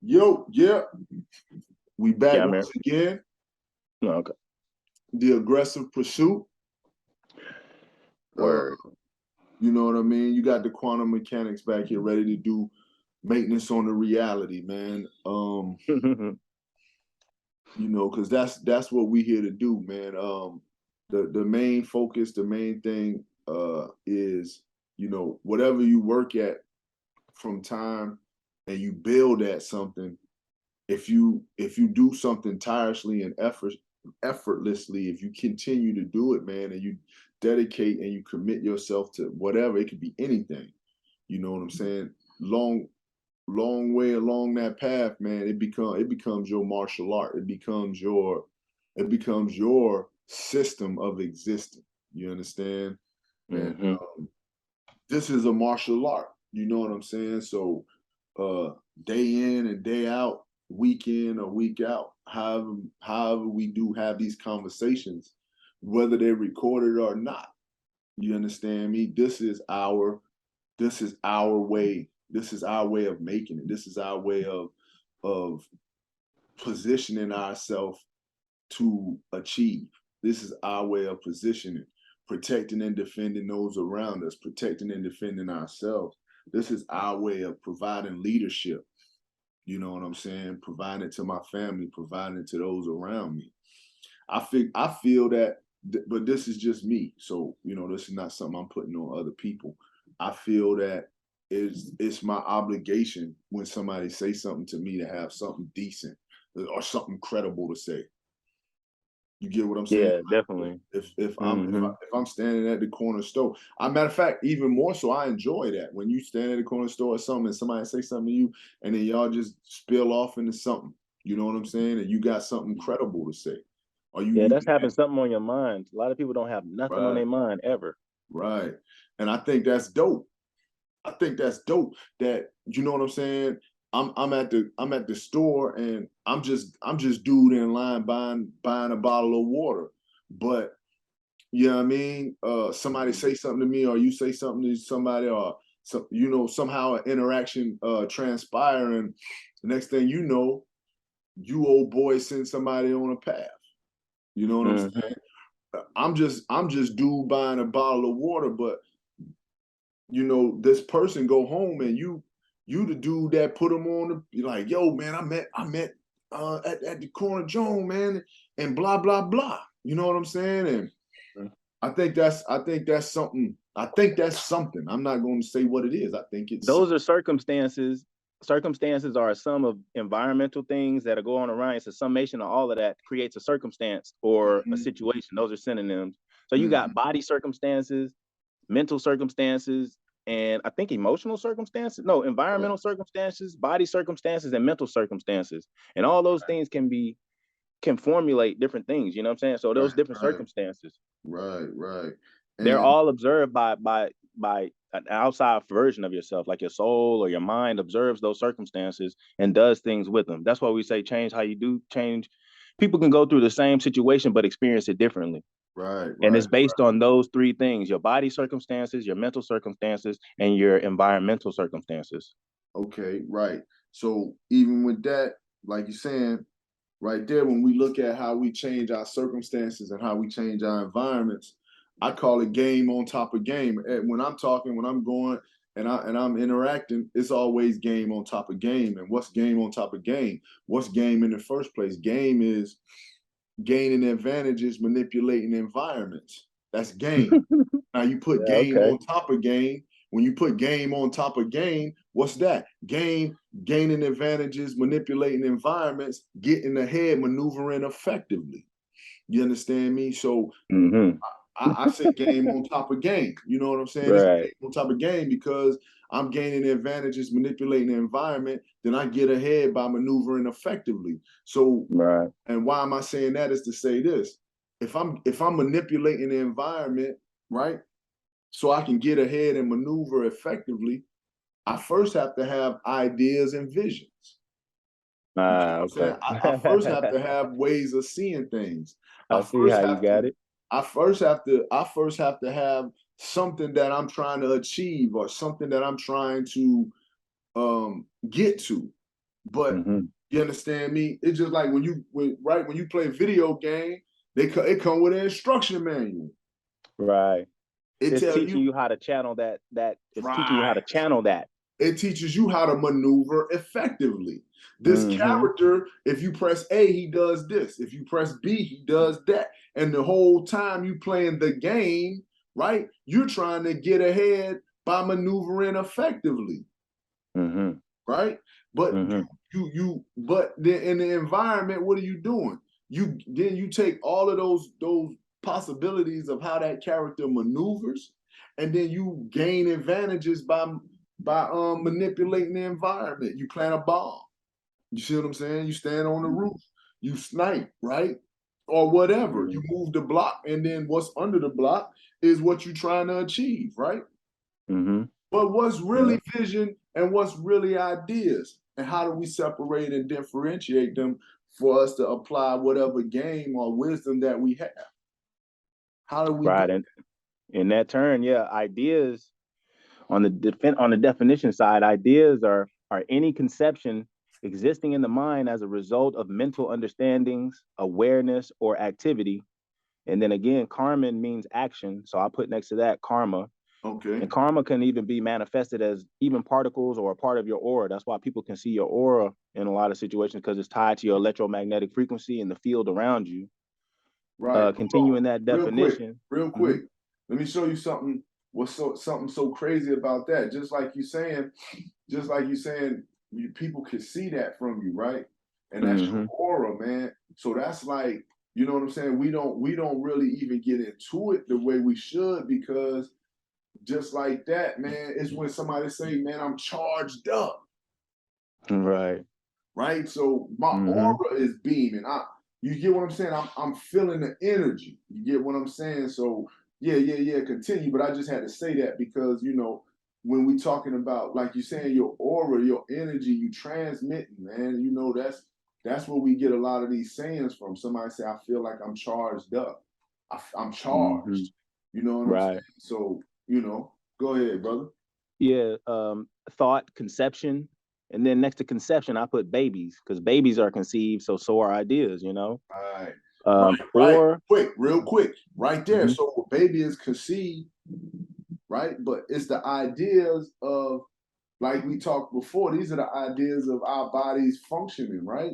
Yo, yeah, we back Yeah, I'm here. once again. No, okay. The aggressive pursuit. Uh, Word. you know what I mean? You got the quantum mechanics back here ready to do maintenance on the reality, man. Because that's what we here to do, man. The main focus, the main thing is, whatever you work at from time and you build at something, if you do something tirelessly and effortlessly, if you continue to do it, man, and you dedicate and you commit yourself to whatever, it could be anything. You know what I'm saying? Long way along that path, man, it becomes your martial art. It becomes your system of existence. You understand? And hmm this is a martial art. You know what I'm saying? So uh day in and day out, week in or week out, however we do have these conversations, whether they're recorded or not. You understand me? This is our way. This is our way of making it. This is our way of positioning ourselves to achieve. This is our way of positioning, protecting and defending those around us, protecting and defending ourselves. This is our way of providing leadership. You know what I'm saying? Providing it to my family, providing it to those around me. I feel that, but this is just me. So this is not something I'm putting on other people. I feel that it's my obligation when somebody say something to me to have something decent or something credible to say. You get what I'm saying? Yeah, definitely. hmm If I'm standing at the corner store, a matter of fact, even more so, I enjoy that when you stand at the corner store or something, and somebody say something to you, and then y'all just spill off into something. You know what I'm saying? And you got something credible to say, or Yeah, you that's having something on your mind. A lot of people don't have nothing on right, their mind ever. right, and I think that's dope. I think that's dope. That you know what I'm saying. I'm at the store and I'm just dude in line buying a bottle of water, but you know what I mean? Somebody say something to me, or you say something to somebody, or somehow an interaction transpiring. The next thing you know, you old boy send somebody on a path. You know what I'm hmm saying? I'm just dude buying a bottle of water, but this person go home and you the dude that put them on the, you're like, yo, man, I met at the corner Joan, man, and blah blah blah. You know what I'm saying? And I think that's something. I think that's something. I'm not going to say what it is. I think it's Those are circumstances. Circumstances are a sum of environmental things that are going around. It's a summation of all of that creates a circumstance or a mm-hmm, situation. Those are synonyms. So you mm-hmm, got body circumstances, mental circumstances, and I think emotional circumstances. No, right, environmental circumstances, body circumstances, and mental circumstances. And all those things can formulate different things. You know what I'm saying? So right, those different right, circumstances, right, right, they're and all observed by an outside version of yourself, like your soul or your mind observes those circumstances and does things with them. That's why we say change how you do change. People can go through the same situation but experience it differently. right, And right. it's based on those three things: your body circumstances, your mental circumstances, and your environmental circumstances. Okay, right. So even with that, like you're saying, right there, when we look at how we change our circumstances and how we change our environments, I call it game on top of game. And when I'm talking, when I'm going and I'm interacting, it's always game on top of game. And what's game on top of game? What's game in the first place? Game is gaining advantages, manipulating environments. That's game. Now you put Yeah, game okay. on top of game. When you put game on top of game, what's that? Game, gaining advantages, manipulating environments, getting ahead, maneuvering effectively. You understand me? So Mm-hmm. I say game on top of game. You know what I'm saying? It's Right. game on top of game because I'm gaining advantages, manipulating the environment. Then I get ahead by maneuvering effectively. So, Right. and why am I saying that? Is to say this: if I'm manipulating the environment, right, so I can get ahead and maneuver effectively, I first have to have ideas and visions. You get Ah, what I'm saying? okay. I first have to have ways of seeing things. I I see first how you have to got it. I first have to have something that I'm trying to achieve or something that I'm trying to get to. But you understand me? It's just like when you play a video game, it come with an instruction manual. Right. It It's tell teaching you you how to channel that. It's teaching you how right. to channel that. It teaches you how to maneuver effectively. This character, if you press A, he does this. If you press B, he does that. And the whole time you playing the game, right? You're trying to get ahead by maneuvering effectively, right? But but then in the environment, what are you doing? You take all of those possibilities of how that character maneuvers, and then you gain advantages by manipulating the environment. You plant a bomb. You see what I'm saying? You stand on the roof. You snipe, right? Or whatever. You move the block, and then what's under the block is what you're trying to achieve, right? But what's really vision and what's really ideas? And how do we separate and differentiate them for us to apply whatever game or wisdom that we have? How do we right? And in that turn, ideas on the definition side, ideas are any conception existing in the mind as a result of mental understandings, awareness, or activity. And then again, karma means action. So I put next to that karma. Okay. And karma can even be manifested as even particles or a part of your aura. That's why people can see your aura in a lot of situations, because it's tied to your electromagnetic frequency and the field around you. Right. Continuing that definition. Real quick. Let me show you something. Something so crazy about that? Just like you saying, people can see that from you, right? And that's your aura, man. So that's like, you know what I'm saying? We don't really even get into it the way we should, because just like that, man, it's when somebody say, man, I'm charged up. Right. Right. So my aura is beaming. You get what I'm saying? I'm feeling the energy. You get what I'm saying? So yeah, continue. But I just had to say that because, when we talking about, like you saying, your aura, your energy, you transmitting, man, that's where we get a lot of these sayings from. Somebody say, I feel like I'm charged up. I'm charged. You know what I'm saying? So, go ahead, brother. Yeah. Thought, conception. And then next to conception, I put babies, because babies are conceived. So are ideas, Right. Or real quick, right there. So a baby is conceived, right? But it's the ideas of, like we talked before, these are the ideas of our bodies functioning, right?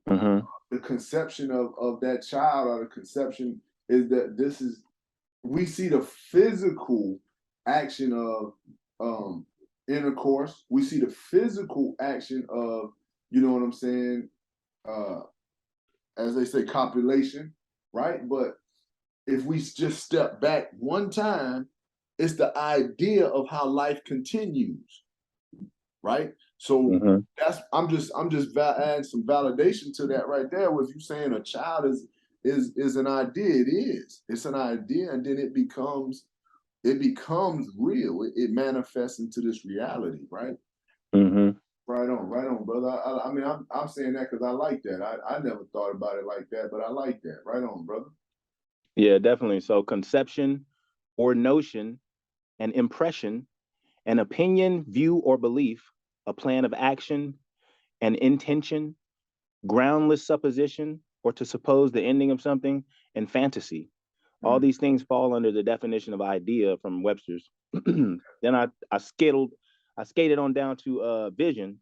The conception of that child, or the conception is that we see the physical action of intercourse. We see the physical action of, you know what I'm saying, as they say, copulation, right? But if we just step back one time, it's the idea of how life continues, right? So I'm just adding some validation to that right there. With you saying a child is an idea, it's an idea, and then it becomes real. It manifests into this reality, right? Right on, brother. I mean, I'm saying that because I like that. I never thought about it like that, but I like that. Right on, brother. Yeah, definitely. So conception or notion, an impression, an opinion, view, or belief, a plan of action, an intention, groundless supposition, or to suppose the ending of something, and fantasy. All these things fall under the definition of idea from Webster's. Then I skated on down to vision.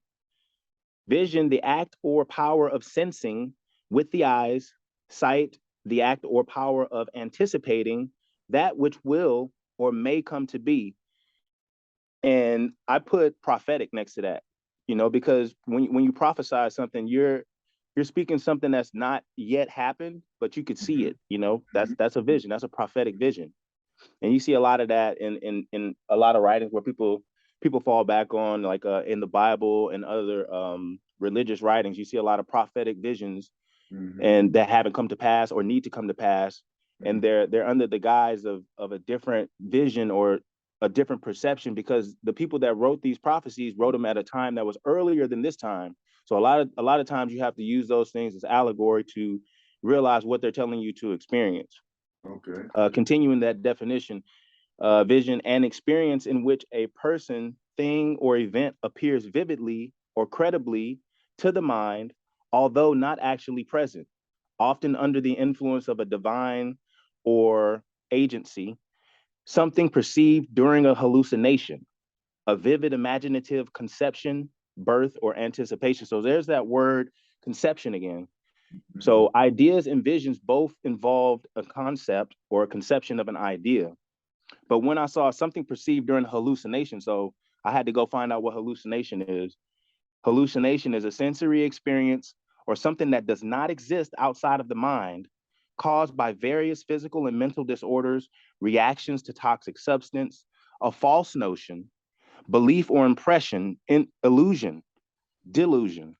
Vision, the act or power of sensing with the eyes; sight, the act or power of anticipating that which will or may come to be. And I put prophetic next to that, because when you prophesy something, you're speaking something that's not yet happened, but you could see it. That's a vision. That's a prophetic vision. And you see a lot of that in a lot of writings where people fall back on, like in the Bible and other religious writings. You see a lot of prophetic visions, and that haven't come to pass or need to come to pass, and they're under the guise of a different vision or a different perception, because the people that wrote these prophecies wrote them at a time that was earlier than this time. So a lot of times you have to use those things as allegory to realize what they're telling you to experience. Okay. Continuing that definition, vision, an experience in which a person, thing, or event appears vividly or credibly to the mind, although not actually present, often under the influence of a divine or agency, something perceived during a hallucination, a vivid imaginative conception, birth, or anticipation. So there's that word conception again. Mhm. So ideas and visions both involved a concept or a conception of an idea. But when I saw something perceived during hallucination, so I had to go find out what hallucination is. Hallucination is a sensory experience or something that does not exist outside of the mind, caused by various physical and mental disorders, reactions to toxic substance, a false notion, belief or impression, in illusion, delusion.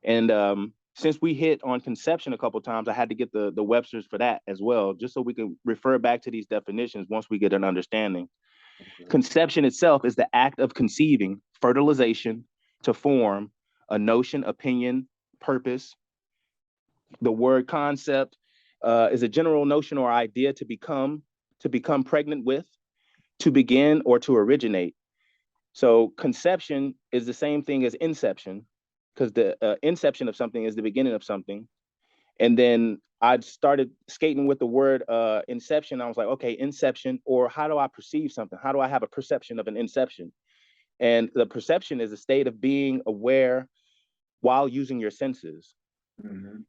And since we hit on conception a couple of times, I had to get the Webster's for that as well, just so we can refer back to these definitions once we get an understanding. Okay. Conception itself is the act of conceiving, fertilization, to form a notion, opinion, purpose. The word concept is a general notion or idea to become pregnant with, to begin, or to originate. So conception is the same thing as inception, because the inception of something is the beginning of something. And then I started skating with the word inception. I was like, okay, inception, or how do I perceive something? How do I have a perception of an inception? And the perception is a state of being aware while using your senses. Mhm.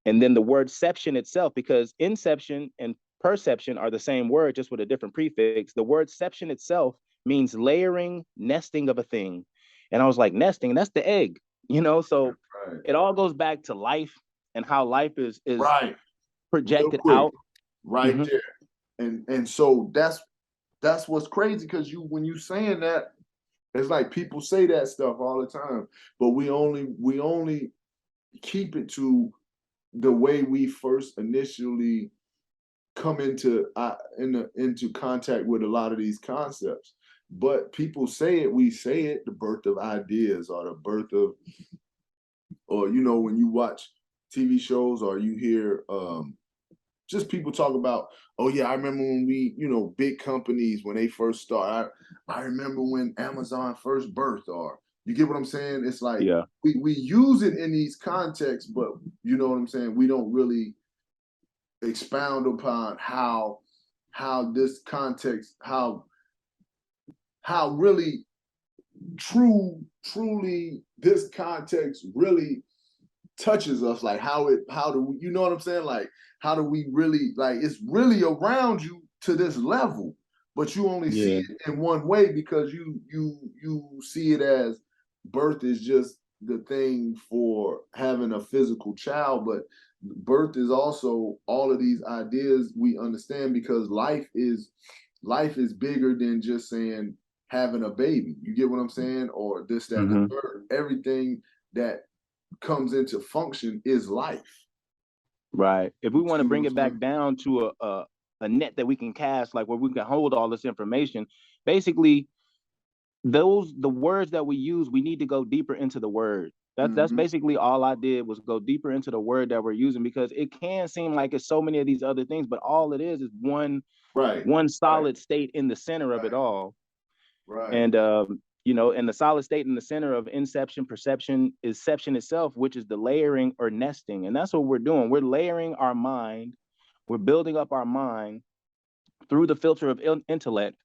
And then the word ception itself, because inception and perception are the same word, just with a different prefix. The word ception itself means layering, nesting of a thing. And I was like, nesting, that's the egg, you know? So Right. it all goes back to life and how life is Right. Real projected quick, out. right Mm-hmm. there. And so that's what's crazy, because you when you saying that, it's like people say that stuff all the time, but we only keep it to the way we first initially come into contact with a lot of these concepts. But people say it, we say it, the birth of ideas, or the birth of, or when you watch TV shows, or you hear just people talk about, oh yeah, I remember when big companies, when they first start. I remember when Amazon first birthed, or you get what I'm saying? It's like Yeah. we use it in these contexts, but you know what I'm saying? We don't really expound upon how this context, how really truly this context really touches us, like how do we, you know what I'm saying, like how do we really, like it's really around you to this level, but you only see Yeah. it in one way, because you see it as birth is just the thing for having a physical child, but birth is also all of these ideas we understand, because life is bigger than just saying having a baby, you get what I'm saying, or this, that, and the Mm-hmm. third. Everything that comes into function is life. Right. If we You want see to what bring I'm it back saying? down to a net that we can cast, like where we can hold all this information, basically the words that we use, we need to go deeper into the word. That's Mm-hmm. basically all I did, was go deeper into the word that we're using, because it can seem like it's so many of these other things, but all it is one Right, one right, solid state in the center of it right, all. right. And and the solid state in the center of inception, perception, isception itself, which is the layering or nesting. And that's what we're doing. We're layering our mind. We're building up our mind through the filter of intellect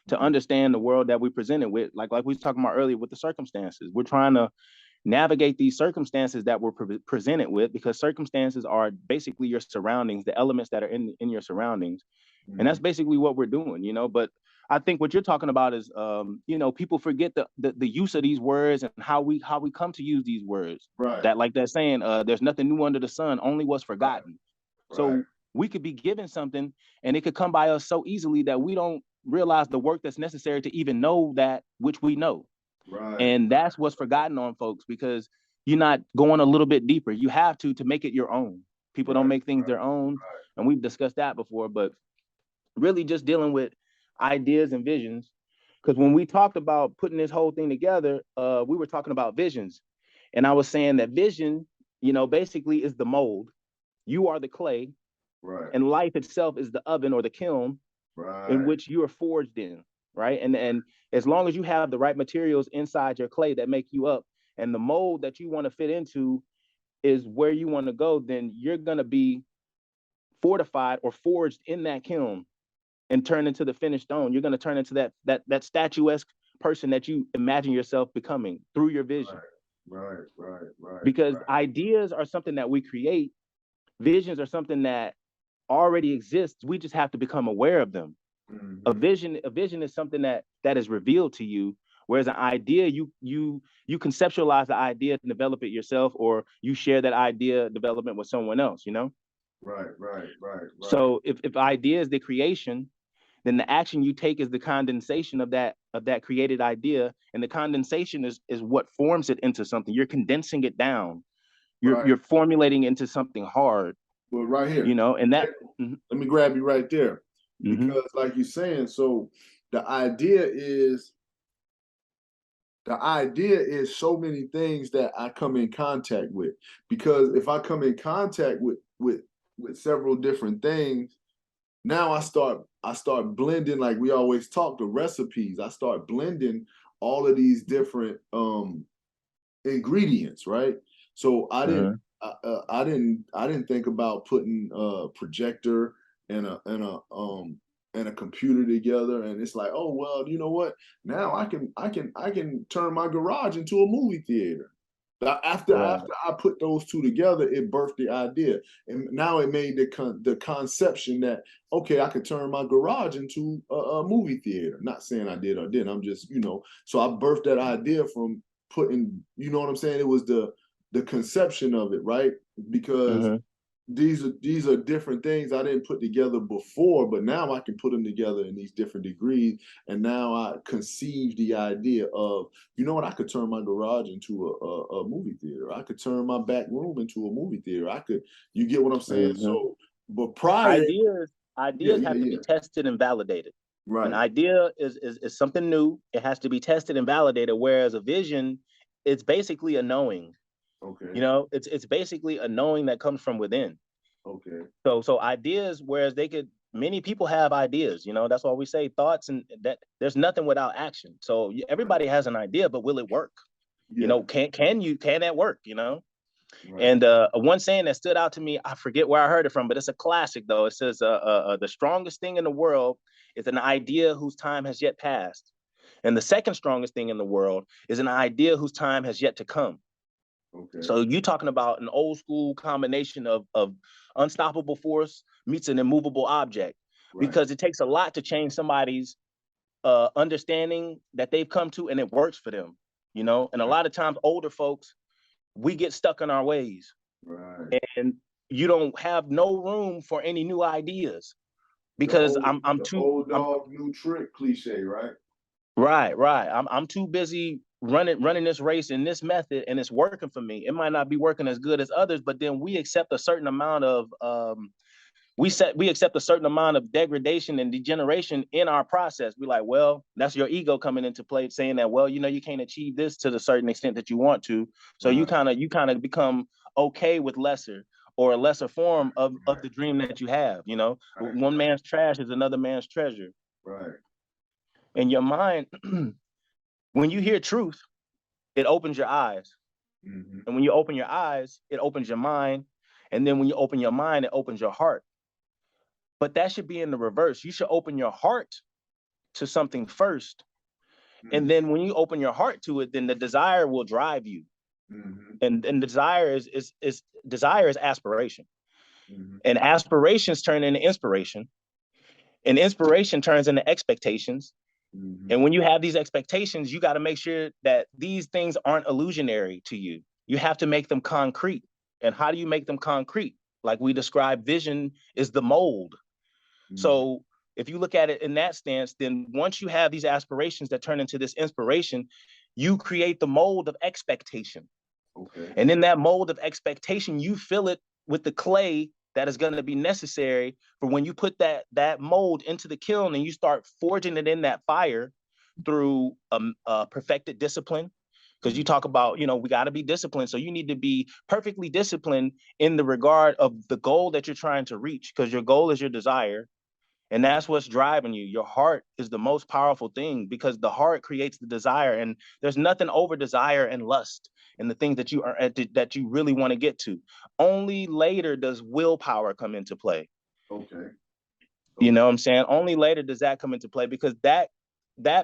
to Mm-hmm. understand the world that we presented with, like we was talking about earlier with the circumstances. We're trying to navigate these circumstances that we're presented with, because circumstances are basically your surroundings, the elements that are in your surroundings. And Mm-hmm. that's basically what we're doing, but I think what you're talking about is people forget the use of these words and how we come to use these words, Right, that like that saying, there's nothing new under the sun, only what's right, forgotten. right, So we could be given something and it could come by us so easily that we don't realize the work that's necessary to even know that which we know. right, And that's what's forgotten on folks, because you're not going a little bit deeper. You have to make it your own. People don't right, make things their own. And we've discussed that before, but really just dealing with ideas and visions. Because when we talked about putting this whole thing together, we were talking about visions. And I was saying that vision, basically is the mold. You are the clay, right, and life itself is the oven or the kiln in right, which you are forged in, right? And as long as you have the right materials inside your clay that make you up, and the mold that you want to fit into is where you want to go, then you're going to be fortified or forged in that kiln and turn into the finished stone. You're going to turn into that statuesque person that you imagine yourself becoming through your vision. Right. Because ideas are something that we create. Visions are something that already exists. We just have to become aware of them. Mm-hmm. A vision is something that is revealed to you, whereas an idea, you conceptualize the idea and develop it yourself, or you share that idea development with someone else, you know? Right. So if idea is the creation, then the action you take is the condensation of that created idea, and the condensation is what forms it into something. You're condensing it down. You're formulating into something hard. Well, right here, you know, and that. Let me grab you right there, because like you're saying, so the idea is so many things that I come in contact with. Because if I come in contact with several different things, now I start blending, like we always talk, the recipes. I start blending all of these different ingredients, right? So I didn't think about putting a projector and a computer together, and it's like, oh well, you know what? Now I can turn my garage into a movie theater. After I put those two together, it birthed the idea, and now it made the conception that, okay, I could turn my garage into a movie theater. Not saying I did or didn't. I'm just, so I birthed that idea from putting, you know what I'm saying? It was the conception of it, right? Because these are different things I didn't put together before, but now I can put them together in these different degrees. And now I conceive the idea of, you know what, I could turn my garage into a movie theater. I could turn my back room into a movie theater. You get what I'm saying? So, but prior ideas have to be tested and validated. Right. An idea is something new. It has to be tested and validated. Whereas a vision, it's basically a knowing. Okay. You know, it's basically a knowing that comes from within. Okay. So ideas, whereas many people have ideas, you know, that's why we say thoughts, and that there's nothing without action. So everybody has an idea, but will it work? Yeah. You know, can that work, you know? Right. And one saying that stood out to me, I forget where I heard it from, but it's a classic though. It says, the strongest thing in the world is an idea whose time has yet passed. And the second strongest thing in the world is an idea whose time has yet to come. Okay. So you're talking about an old school combination of unstoppable force meets an immovable object, right? Because it takes a lot to change somebody's understanding that they've come to, and it works for them, you know? And a lot of times older folks, we get stuck in our ways, right? And you don't have no room for any new ideas, because I'm too old dog new trick cliche, right? Right. I'm too busy running this race in this method, and it's working for me. It might not be working as good as others, but then we accept a certain amount of we accept a certain amount of degradation and degeneration in our process. We're like, well, that's your ego coming into play, saying that, well, you know, you can't achieve this to the certain extent that you want to. So you kind of become okay with lesser, or a lesser form of the dream that you have. You know, one man's trash is another man's treasure. Right. And your mind, when you hear truth, it opens your eyes. Mm-hmm. And when you open your eyes, it opens your mind. And then when you open your mind, it opens your heart. But that should be in the reverse. You should open your heart to something first. Mm-hmm. And then when you open your heart to it, then the desire will drive you. Mm-hmm. And desire is aspiration. Mm-hmm. And aspirations turn into inspiration. And inspiration turns into expectations. Mm-hmm. And when you have these expectations, you got to make sure that these things aren't illusionary to you. You have to make them concrete. And how do you make them concrete? Like we described, vision is the mold. Mm-hmm. So if you look at it in that stance, then once you have these aspirations that turn into this inspiration, you create the mold of expectation. Okay. And in that mold of expectation, you fill it with the clay that is going to be necessary for when you put that mold into the kiln and you start forging it in that fire through perfected discipline. Because you talk about, you know, we got to be disciplined. So you need to be perfectly disciplined in the regard of the goal that you're trying to reach, because your goal is your desire. And that's what's driving you. Your heart is the most powerful thing, because the heart creates the desire. And there's nothing over desire and lust and the things that you are that you really want to get to. Only later does willpower come into play. Okay. You know what I'm saying? Only later does that come into play, because that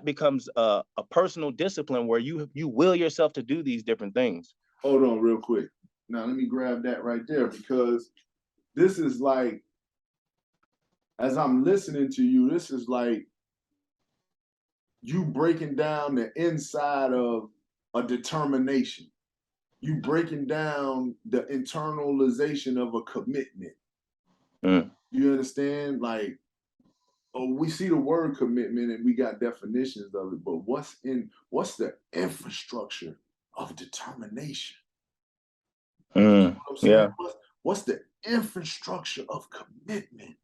becomes a personal discipline where you will yourself to do these different things. Hold on real quick. Now let me grab that right there, because this is like, as I'm listening to you, this is like you breaking down the inside of a determination. You breaking down the internalization of a commitment. Mm. You understand? Like, oh, we see the word commitment and we got definitions of it, but what's the infrastructure of determination? You know what I'm saying? Yeah. What's the infrastructure of commitment?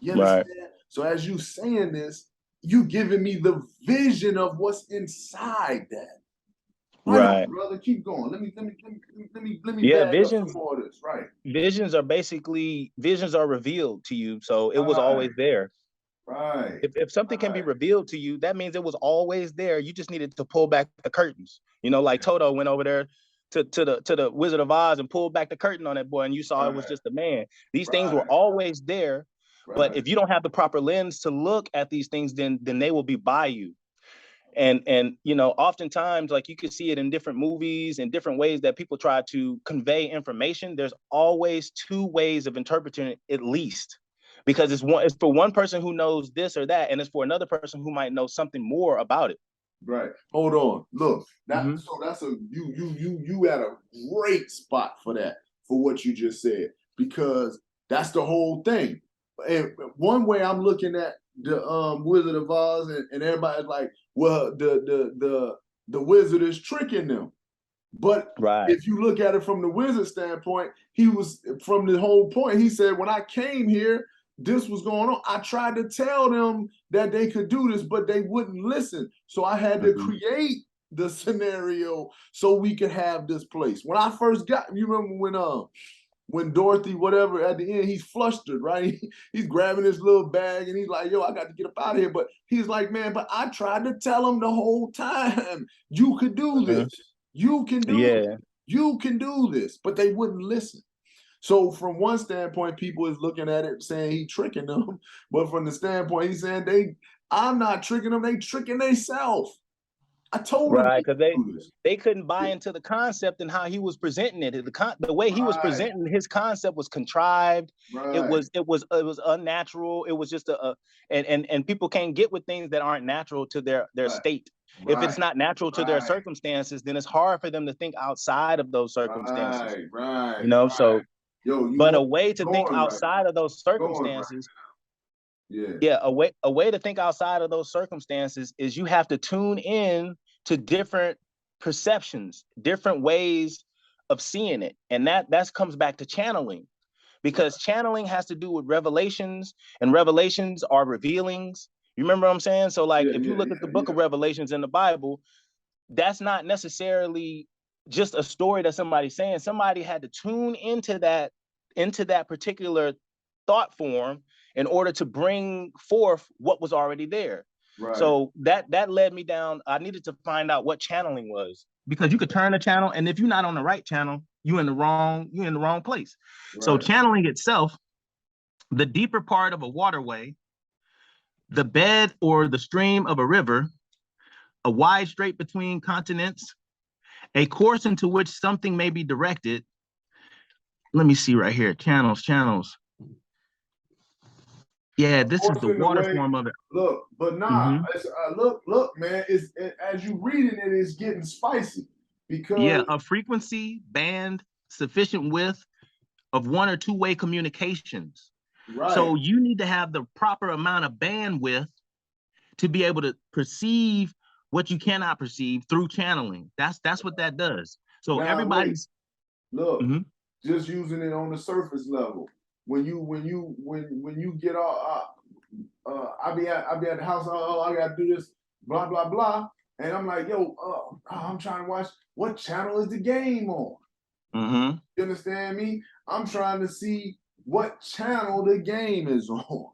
You Right. understand? So as you saying this, you giving me the vision of what's inside that. Right. On, brother. Keep going. Let me Yeah, bag up some visions more of this. Right. visions are revealed to you, so it was Right. always there. Right. If something can be revealed to you, that means it was always there. You just needed to pull back the curtains. You know, like Toto went over there to the Wizard of Oz and pulled back the curtain on that boy, and you saw it was just a man. These things were always there, but if you don't have the proper lens to look at these things, then they will be by you. And you know, oftentimes, like, you could see it in different movies and different ways that people try to convey information. There's always two ways of interpreting it, at least, because it's for one person who knows this or that, and it's for another person who might know something more about it. Right. Hold on. Look, so that's you at a great spot for that, for what you just said, because that's the whole thing. And one way I'm looking at the Wizard of Oz, and everybody's like, well, the wizard is tricking them. But if you look at it from the wizard standpoint, he was, from the whole point, he said, when I came here, this was going on. I tried to tell them that they could do this, but they wouldn't listen. So I had to create the scenario so we could have this place. When I first got, you remember when Dorothy, whatever, at the end, he's flustered, right? He's grabbing his little bag and he's like, yo, I got to get up out of here. But he's like, man, but I tried to tell him the whole time, you could do this. You can do it. You can do this. But they wouldn't listen. So from one standpoint, people is looking at it saying he tricking them. But from the standpoint, he's saying I'm not tricking them, they tricking themselves. I told them because they couldn't buy into the concept and how he was presenting it. The way he was presenting his concept was contrived. It was unnatural. It was just and people can't get with things that aren't natural to their state. If it's not natural to their circumstances, then it's hard for them to think outside of those circumstances. You know, so but a way to think outside of those circumstances. Yeah, a way to think outside of those circumstances is you have to tune in to different perceptions, different ways of seeing it. And that comes back to channeling, because channeling has to do with revelations, and revelations are revealings. You remember what I'm saying? So like, if you look at the book of Revelations in the Bible, that's not necessarily just a story that somebody's saying. Somebody had to tune into that particular thought form in order to bring forth what was already there. So that led me down. I needed to find out what channeling was, because you could turn a channel, and if you're not on the right channel, you're in the wrong place. So channeling itself, the deeper part of a waterway, the bed or the stream of a river, a wide strait between continents, a course into which something may be directed. Let me see right here. Channels. Yeah, this is the water form of it. Look, but look, man. As you reading it, it's getting spicy, because a frequency band sufficient width of one or two way communications. So you need to have the proper amount of bandwidth to be able to perceive what you cannot perceive through channeling. That's what that does. So now, everybody's just using it on the surface level. When you get all, I be at the house. Oh, I gotta do this, blah blah blah, and I'm like, yo, I'm trying to watch. What channel is the game on? You understand me? I'm trying to see what channel the game is on.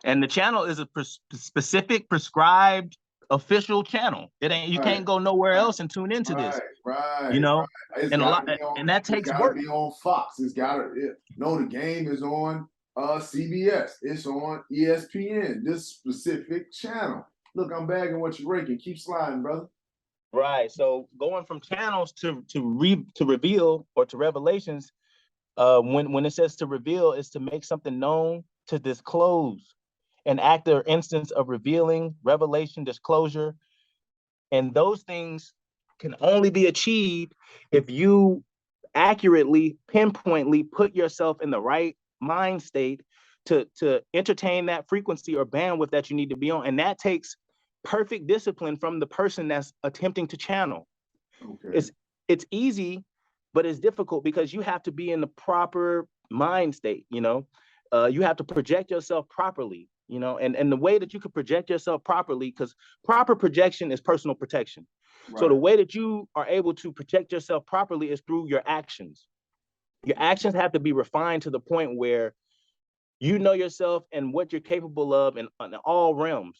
And the channel is a specific, prescribed, official channel. It ain't, you can't go nowhere else and tune into this. You know, It's and and that takes work. Be on Fox. No, the game is on CBS. It's on ESPN. This specific channel. Look, I'm bagging what you're raking. Keep sliding, brother. Right. So going from channels to reveal or to revelations, when it says to reveal, is to make something known, to disclose, an act or instance of revealing, revelation, disclosure. And those things can only be achieved if you accurately, pinpointly put yourself in the right mind state to entertain that frequency or bandwidth that you need to be on. And that takes perfect discipline from the person that's attempting to channel. Okay. It's easy, but it's difficult because you have to be in the proper mind state, you know. You have to project yourself properly, you know, and the way that you could project yourself properly, because proper projection is personal protection. Right. So the way that you are able to protect yourself properly is through your actions. Your actions have to be refined to the point where you know yourself and what you're capable of in all realms,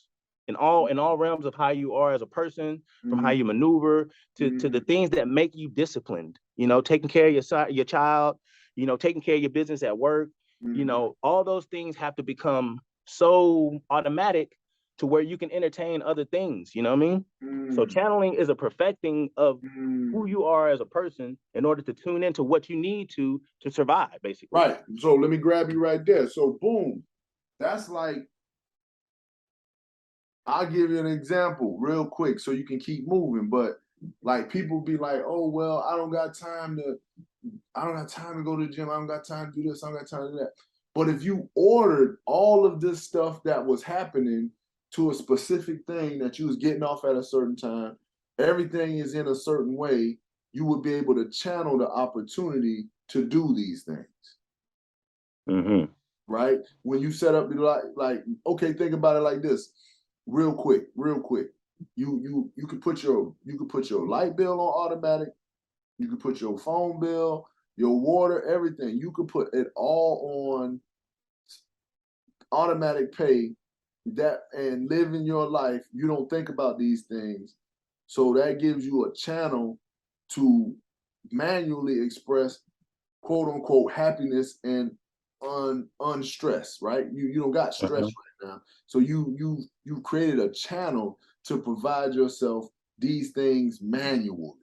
in all realms of how you are as a person, from how you maneuver to the things that make you disciplined, you know, taking care of your child, you know, taking care of your business at work, you know, all those things have to become so automatic to where you can entertain other things, you know what I mean? So channeling is a perfecting of who you are as a person in order to tune into what you need to survive, basically. Right. So let me grab you right there. So boom, that's like, I'll give you an example real quick so you can keep moving. But like people be like, oh, well, I don't got time to go to the gym. I don't got time to do this. I don't got time to do that. But if you ordered all of this stuff that was happening to a specific thing that you was getting off at a certain time, everything is in a certain way, you would be able to channel the opportunity to do these things. Mm-hmm. Right? When you set up like, okay, think about it like this. Real quick. You could put your light bill on automatic. You could put your phone bill, your water, everything. You could put it all on automatic pay and live in your life. You don't think about these things. So that gives you a channel to manually express quote unquote happiness and unstressed, right? You don't got stress right now. So you created a channel to provide yourself these things manually.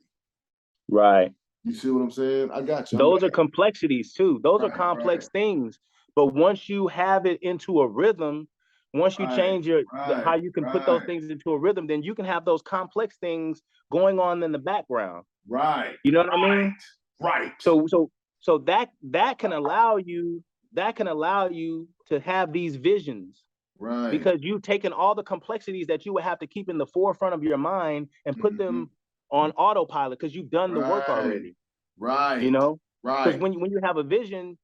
Right. You see what I'm saying? I got you. Those are complexities too. Those are complex things. But once you have it into a rhythm, once you change how you can put those things into a rhythm, then you can have those complex things going on in the background. Right. You know what I mean? Right. So that can allow you to have these visions. Right. Because you've taken all the complexities that you would have to keep in the forefront of your mind and put them on autopilot because you've done the work already. Right. You know? Right. Because when you have a vision,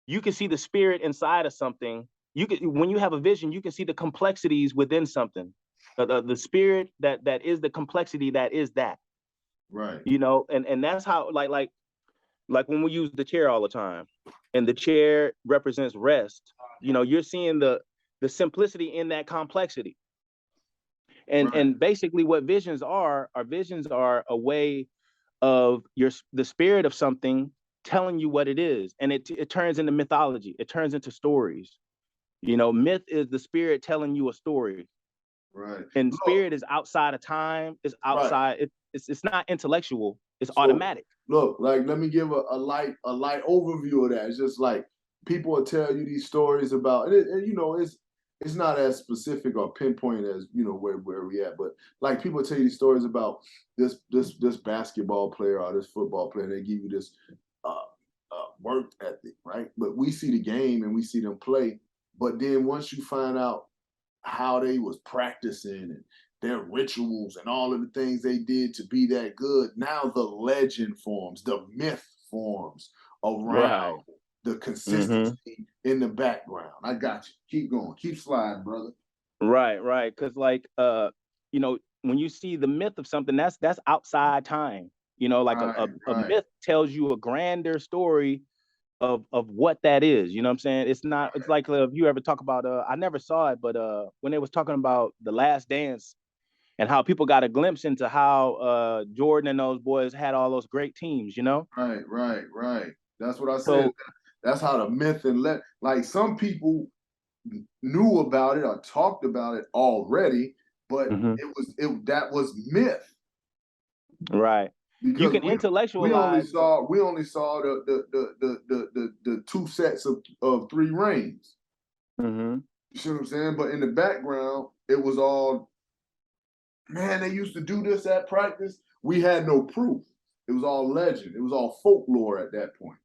you can see the spirit inside of something. When you have a vision, you can see the complexities within something. The spirit that is the complexity that is that. Right. You know, and that's how like when we use the chair all the time, and the chair represents rest. You know, you're seeing the simplicity in that complexity. And basically what visions are a way of the spirit of something telling you what it is, and it turns into mythology. It turns into stories. You know, myth is the spirit telling you a story. Right. And spirit is outside of time. It's outside. It's not intellectual. It's automatic. Look, like let me give a light overview of that. It's just like people will tell you these stories about, and you know, it's not as specific or pinpoint as, you know, where we at, but like people tell you these stories about this basketball player or this football player. They give you this work ethic, right? But we see the game and we see them play. But then once you find out how they was practicing and their rituals and all of the things they did to be that good, now the legend forms, the myth forms around the consistency in the background. I got you. Keep going. Keep sliding, brother. Right. Because like you know, when you see the myth of something, that's outside time. You know, like a myth tells you a grander story of what that is. You know what I'm saying? It's not. It's like if you ever talk about. I never saw it, but when they was talking about The Last Dance and how people got a glimpse into how Jordan and those boys had all those great teams. You know. Right. That's what I said. So That's how the myth and like some people knew about it or talked about it already, but mhm. that was myth Right. You because can intellectualize. we only saw the two sets of three rings. Mhm. You see what I'm saying? But in the background, it was all, man, they used to do this at practice. We had no proof. It was all legend. It was all folklore at that point.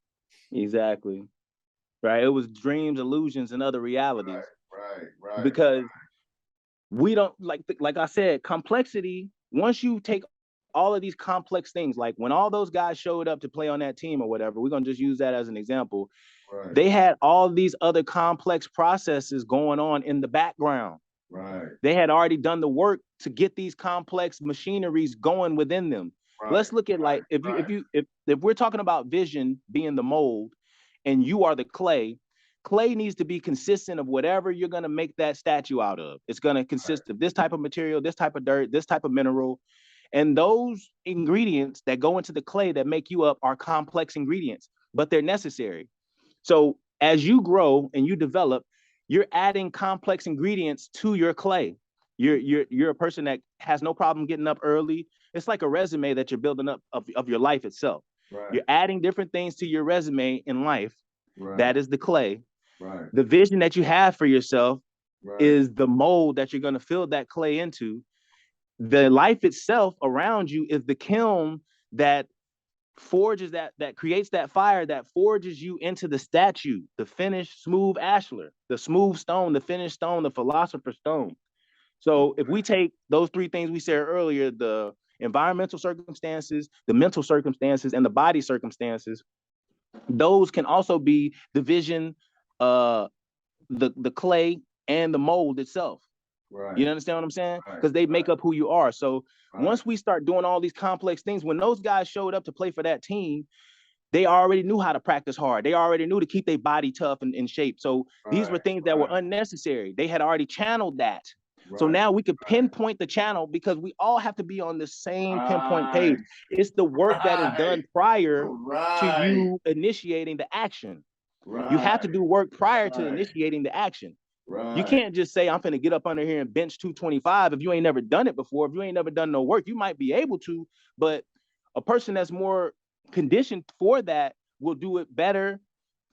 Exactly. Right. It was dreams, illusions, and other realities. Right. Because we don't like I said, complexity. Once you take all of these complex things, like when all those guys showed up to play on that team or whatever, we're gonna just use that as an example. Right. They had all these other complex processes going on in the background. Right. They had already done the work to get these complex machineries going within them. Right. Let's look at like if we're talking about vision being the mold and you are the clay, clay needs to be consistent of whatever you're going to make that statue out of. It's going to consist of this type of material, this type of dirt, this type of mineral. And those ingredients that go into the clay that make you up are complex ingredients, but they're necessary. So as you grow and you develop, you're adding complex ingredients to your clay. You're a person that has no problem getting up early. It's like a resume that you're building up of your life itself. Right. You're adding different things to your resume in life. Right. That is the clay. Right. The vision that you have for yourself Right. is the mold that you're going to fill that clay into. The life itself around you is the kiln that forges that creates that fire that forges you into the statue, the finished smooth ashlar, the smooth stone, the finished stone, the philosopher's stone. So if we take those three things we said earlier, the environmental circumstances, the mental circumstances, and the body circumstances, those can also be the vision, the clay, and the mold itself. Right. You understand what I'm saying? Right. Because they make up who you are. So Right. once we start doing all these complex things, when those guys showed up to play for that team, they already knew how to practice hard. They already knew to keep their body tough and in shape. So these were things that were unnecessary. They had already channeled that. So now we could pinpoint the channel because we all have to be on the same pinpoint page. It's the work that is done prior to you initiating the action. You have to do work prior to initiating the action. You can't just say, I'm finna get up under here and bench 225 if you ain't never done it before. If you ain't never done no work, you might be able to, but a person that's more conditioned for that will do it better,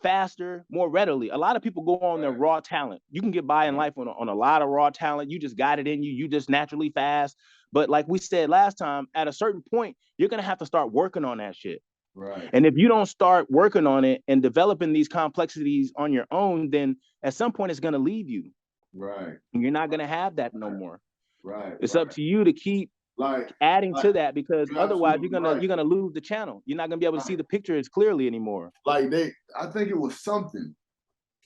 faster, more readily. A lot of people go on their raw talent. You can get by in life on a lot of raw talent. You just got it in you. You just naturally fast. But like we said last time, at a certain point, you're going to have to start working on that shit. Right. And if you don't start working on it and developing these complexities on your own, then at some point it's going to leave you. Right. And you're not going to have that no more. Right. It's up to you to keep adding to that, because otherwise you're gonna lose the channel. You're not gonna be able to see the picture as clearly anymore. Like I think it was something.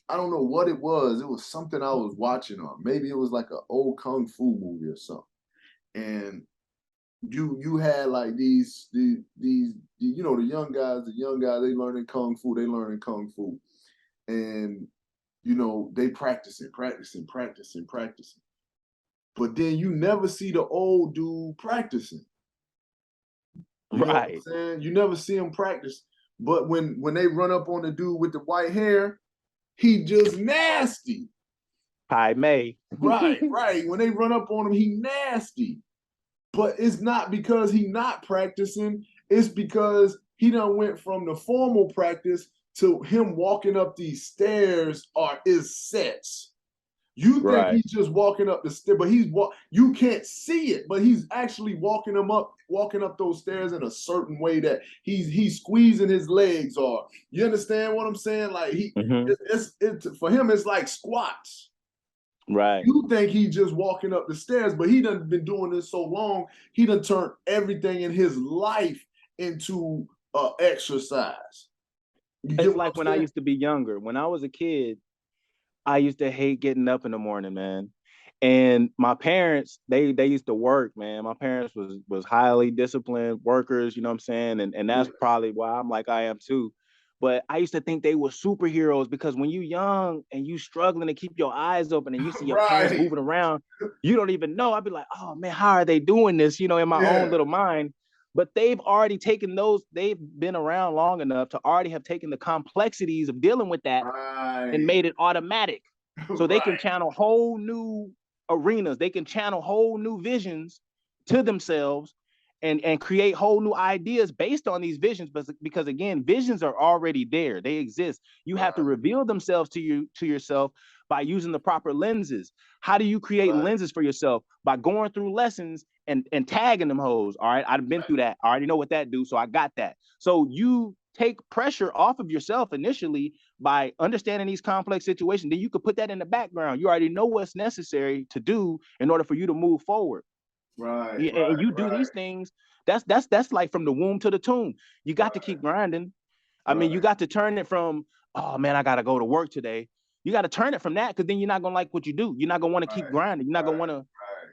I don't know what it was. It was something I was watching on. Maybe it was like an old kung fu movie or something. And you had like these you know, the young guys, they learning kung fu, and you know, they practicing. But then you never see the old dude practicing. You know what I'm saying? You never see him practice. But when they run up on the dude with the white hair, he just nasty. Pai Mei. Right. When they run up on him, he nasty. But it's not because he not practicing. It's because he done went from the formal practice to him walking up these stairs is sets. You think he's just walking up the stairs, but you can't see it, but he's actually walking up those stairs in a certain way that he's squeezing his legs, or you understand what I'm saying? Like it's for him, it's like squats. Right. You think he's just walking up the stairs, but he done been doing this so long, he done turned everything in his life into exercise. It's like when I used to be younger. When I was a kid, I used to hate getting up in the morning, man. And my parents, they used to work, man. My parents was highly disciplined workers, you know what I'm saying? And that's probably why I'm like I am too. But I used to think they were superheroes because when you young and you struggling to keep your eyes open and you see your parents Right. moving around, you don't even know. I'd be like, oh man, how are they doing this? You know, in my own little mind. But they've already taken those, they've been around long enough to already have taken the complexities of dealing with that and Right. made it automatic. So they can Right. channel whole new arenas, they can channel whole new visions to themselves and create whole new ideas based on these visions. But because again, visions are already there, they exist. You have to Right. reveal themselves to you, to yourself, by using the proper lenses. How do you create Right. lenses for yourself? By going through lessons and tagging them hoes. All right, I've been through that, I already know what that do, so I got that. So you take pressure off of yourself initially by understanding these complex situations. Then you could put that in the background. You already know what's necessary to do in order for you to move forward. Right. Yeah, Right. and you do Right. these things. That's like from the womb to the tomb. You got to keep grinding. I mean, you Right. got to turn it from, oh man, I gotta go to work today. You got to turn it from that, because then you're not gonna like what you do. You're not gonna want to keep Right. grinding. You're not gonna Right. want to. Right.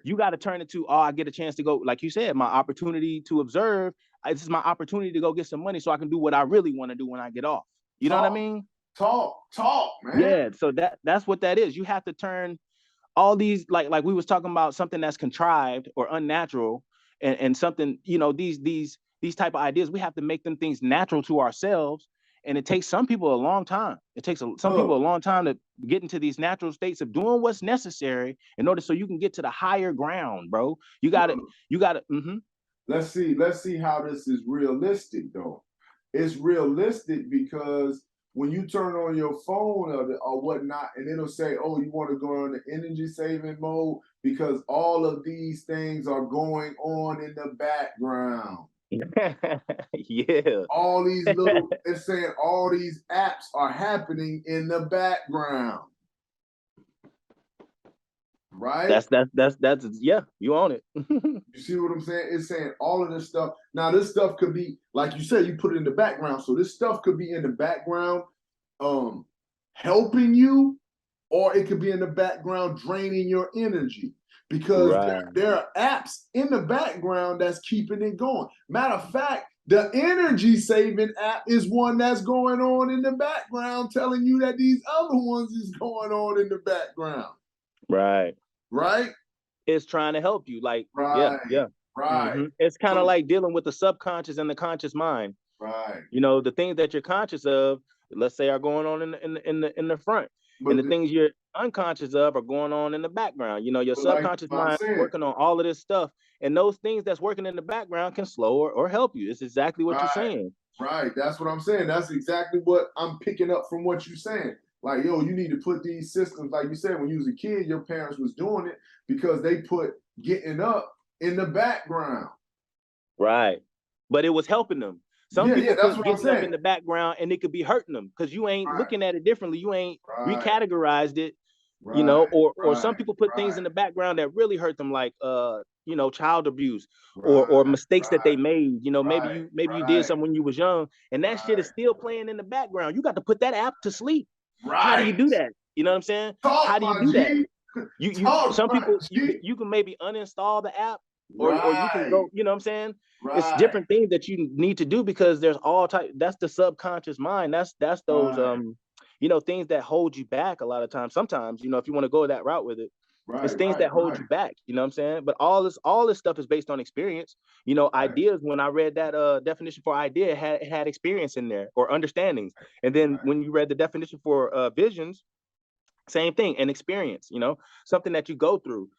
You got to turn it to, oh, I get a chance to go, like you said, my opportunity to observe. This is my opportunity to go get some money so I can do what I really want to do when I get off. You know what I Talk. mean? Talk, man. Yeah. So that's what that is. You have to turn all these, like we was talking about, something that's contrived or unnatural, and something, you know, these type of ideas, we have to make them things natural to ourselves. And it takes some people a long time. It takes some people a Look, long time to get into these natural states of doing what's necessary in order so you can get to the higher ground, bro. look. You got to Let's see how this is realistic though. It's realistic because when you turn on your phone or whatnot, and it'll say, "Oh, you want to go on the energy saving mode," because all of these things are going on in the background. yeah. All these little, it's saying all these apps are happening in the background, right? That's yeah, you own it. You see what I'm saying? It's saying all of this stuff. Now, this stuff could be, like you said, you put it in the background. So this stuff could be in the background, helping you, or it could be in the background draining your energy. Because Right. there are apps in the background that's keeping it going. Matter of fact, the energy saving app is one that's going on in the background, telling you that these other ones is going on in the background. Right. Right? It's trying to help you. Like, yeah, Right. yeah. Right. It's kind of So, like dealing with the subconscious and the conscious mind. right. You know, the things that you're conscious of, let's say, are going on in the front, and But the things you're unconscious of are going on in the background. You know, your like subconscious I'm mind saying, working on all of this stuff, and those things that's working in the background can slow or help you. It's exactly what you're right, saying. right. That's what I'm saying. That's exactly what I'm picking up from what you're saying. Like, yo, you need to put these systems, like you said, when you was a kid, your parents was doing it because they put getting up in the background. Right. But it was helping them. Some Yeah, people that's put what I'm getting up saying. in the background and it could be hurting them because you ain't Right, looking at it differently. You ain't right, recategorized it, you right, know, or right, some people put things right, in the background that really hurt them, like you know, child abuse right, or mistakes that right, they made. You know, right, maybe you did right, something when you was young, and that shit is right, still playing in the background. You got to put that app to sleep. How do you right. do that? You know what I'm saying? How Talk, do you my do that? G. You Talk, some my people, G. you can maybe uninstall the app, or you can Right, go, you know what I'm saying? It's right, different things that you need to do because there's all type, that's the subconscious mind. That's those right, you know, things that hold you back a lot of times. Sometimes, you know, if you want to go that route with it, it's right, things right, that hold right, you back, you know what I'm saying? But all this stuff is based on experience. You know, right, ideas, when I read that definition for idea, it had experience in there, or understandings. And then right, when you read the definition for visions, same thing, an experience, you know, something that you go through.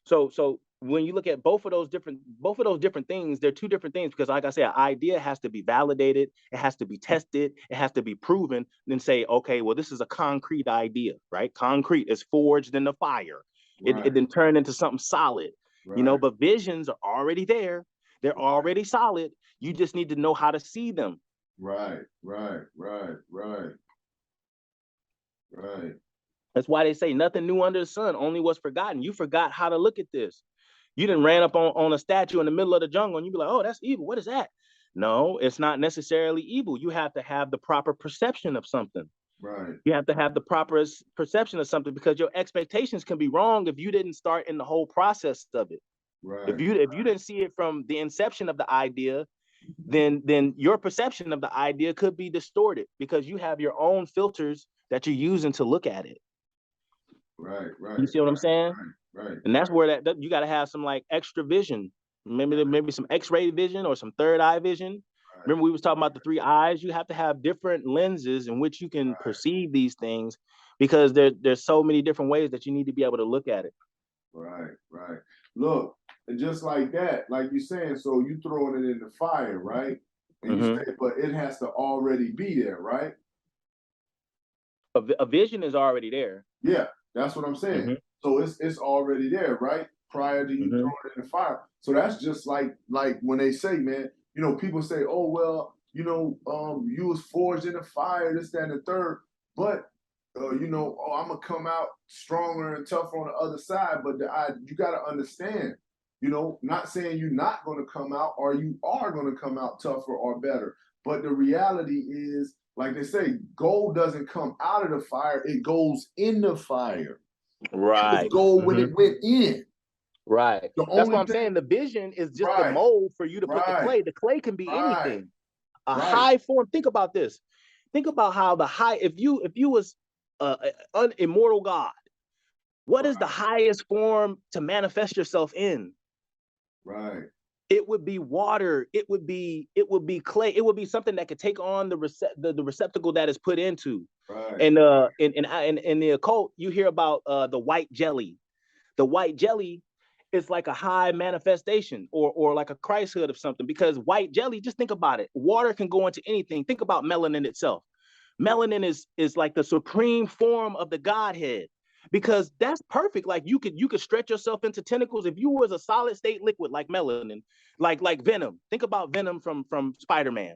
So when you look at both of those different things, they're two different things, because like I said, an idea has to be validated, it has to be tested, it has to be proven, then say, okay, well, this is a concrete idea, right? Concrete is forged in the fire. It right, then turned into something solid, you know, right, but visions are already there, they're already solid. You just need to know how to see them. right, right, right, right, right. That's why they say nothing new under the sun, only what's forgotten. You forgot how to look at this. You didn't ran up on a statue in the middle of the jungle and you be like, oh, that's evil. What is that? No, it's not necessarily evil. You have to have the proper perception of something. Right, You have to have the proper perception of something, because your expectations can be wrong if you didn't start in the whole process of it. right, If you didn't see it from the inception of the idea, then your perception of the idea could be distorted because you have your own filters that you're using to look at it. Right. You see what I'm saying? Right. And that's where that you got to have some like extra vision, maybe some X-ray vision or some third eye vision. Right. Remember we was talking about the 3 eyes. You have to have different lenses in which you can perceive these things, because there's so many different ways that you need to be able to look at it. Right. Look, and just like that, like you're saying, so you throwing it in the fire, right? And you say, but it has to already be there, right? A vision is already there. Yeah, that's what I'm saying. So it's already there, right? Prior to you throwing it in the fire. So that's just like when they say, man, you know, people say, oh, well, you know, you was forged in the fire, this, that, and the third. But, you know, oh, I'm going to come out stronger and tougher on the other side. But you got to understand, you know, not saying you're not going to come out, or you are going to come out tougher or better. But the reality is, like they say, gold doesn't come out of the fire, it goes in the fire. Right. It was gold when it went in. Right. That's what I'm saying. The vision is just the mold for you to put the clay. The clay can be anything. A high form. Think about this. Think about how the high, if you was an immortal God, what is the highest form to manifest yourself in? Right. It would be water. It would be clay. It would be something that could take on the receptacle that is put into. Right. And in the occult, you hear about the white jelly. The white jelly is like a high manifestation or like a Christhood of something, because white jelly, just think about it. Water can go into anything. Think about melanin itself. Melanin is like the supreme form of the Godhead, because that's perfect. Like you could stretch yourself into tentacles. If you was a solid state liquid like melanin, like Venom. Think about Venom from Spider-Man.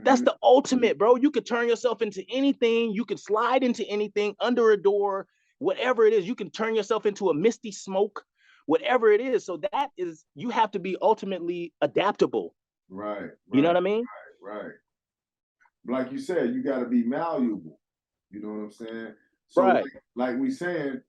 That's the ultimate, bro. You could turn yourself into anything. You could slide into anything, under a door, whatever it is. You can turn yourself into a misty smoke, whatever it is. So that is, you have to be ultimately adaptable. Right. You know what I mean? Right. Like you said, you got to be malleable. You know what I'm saying? So like we saying,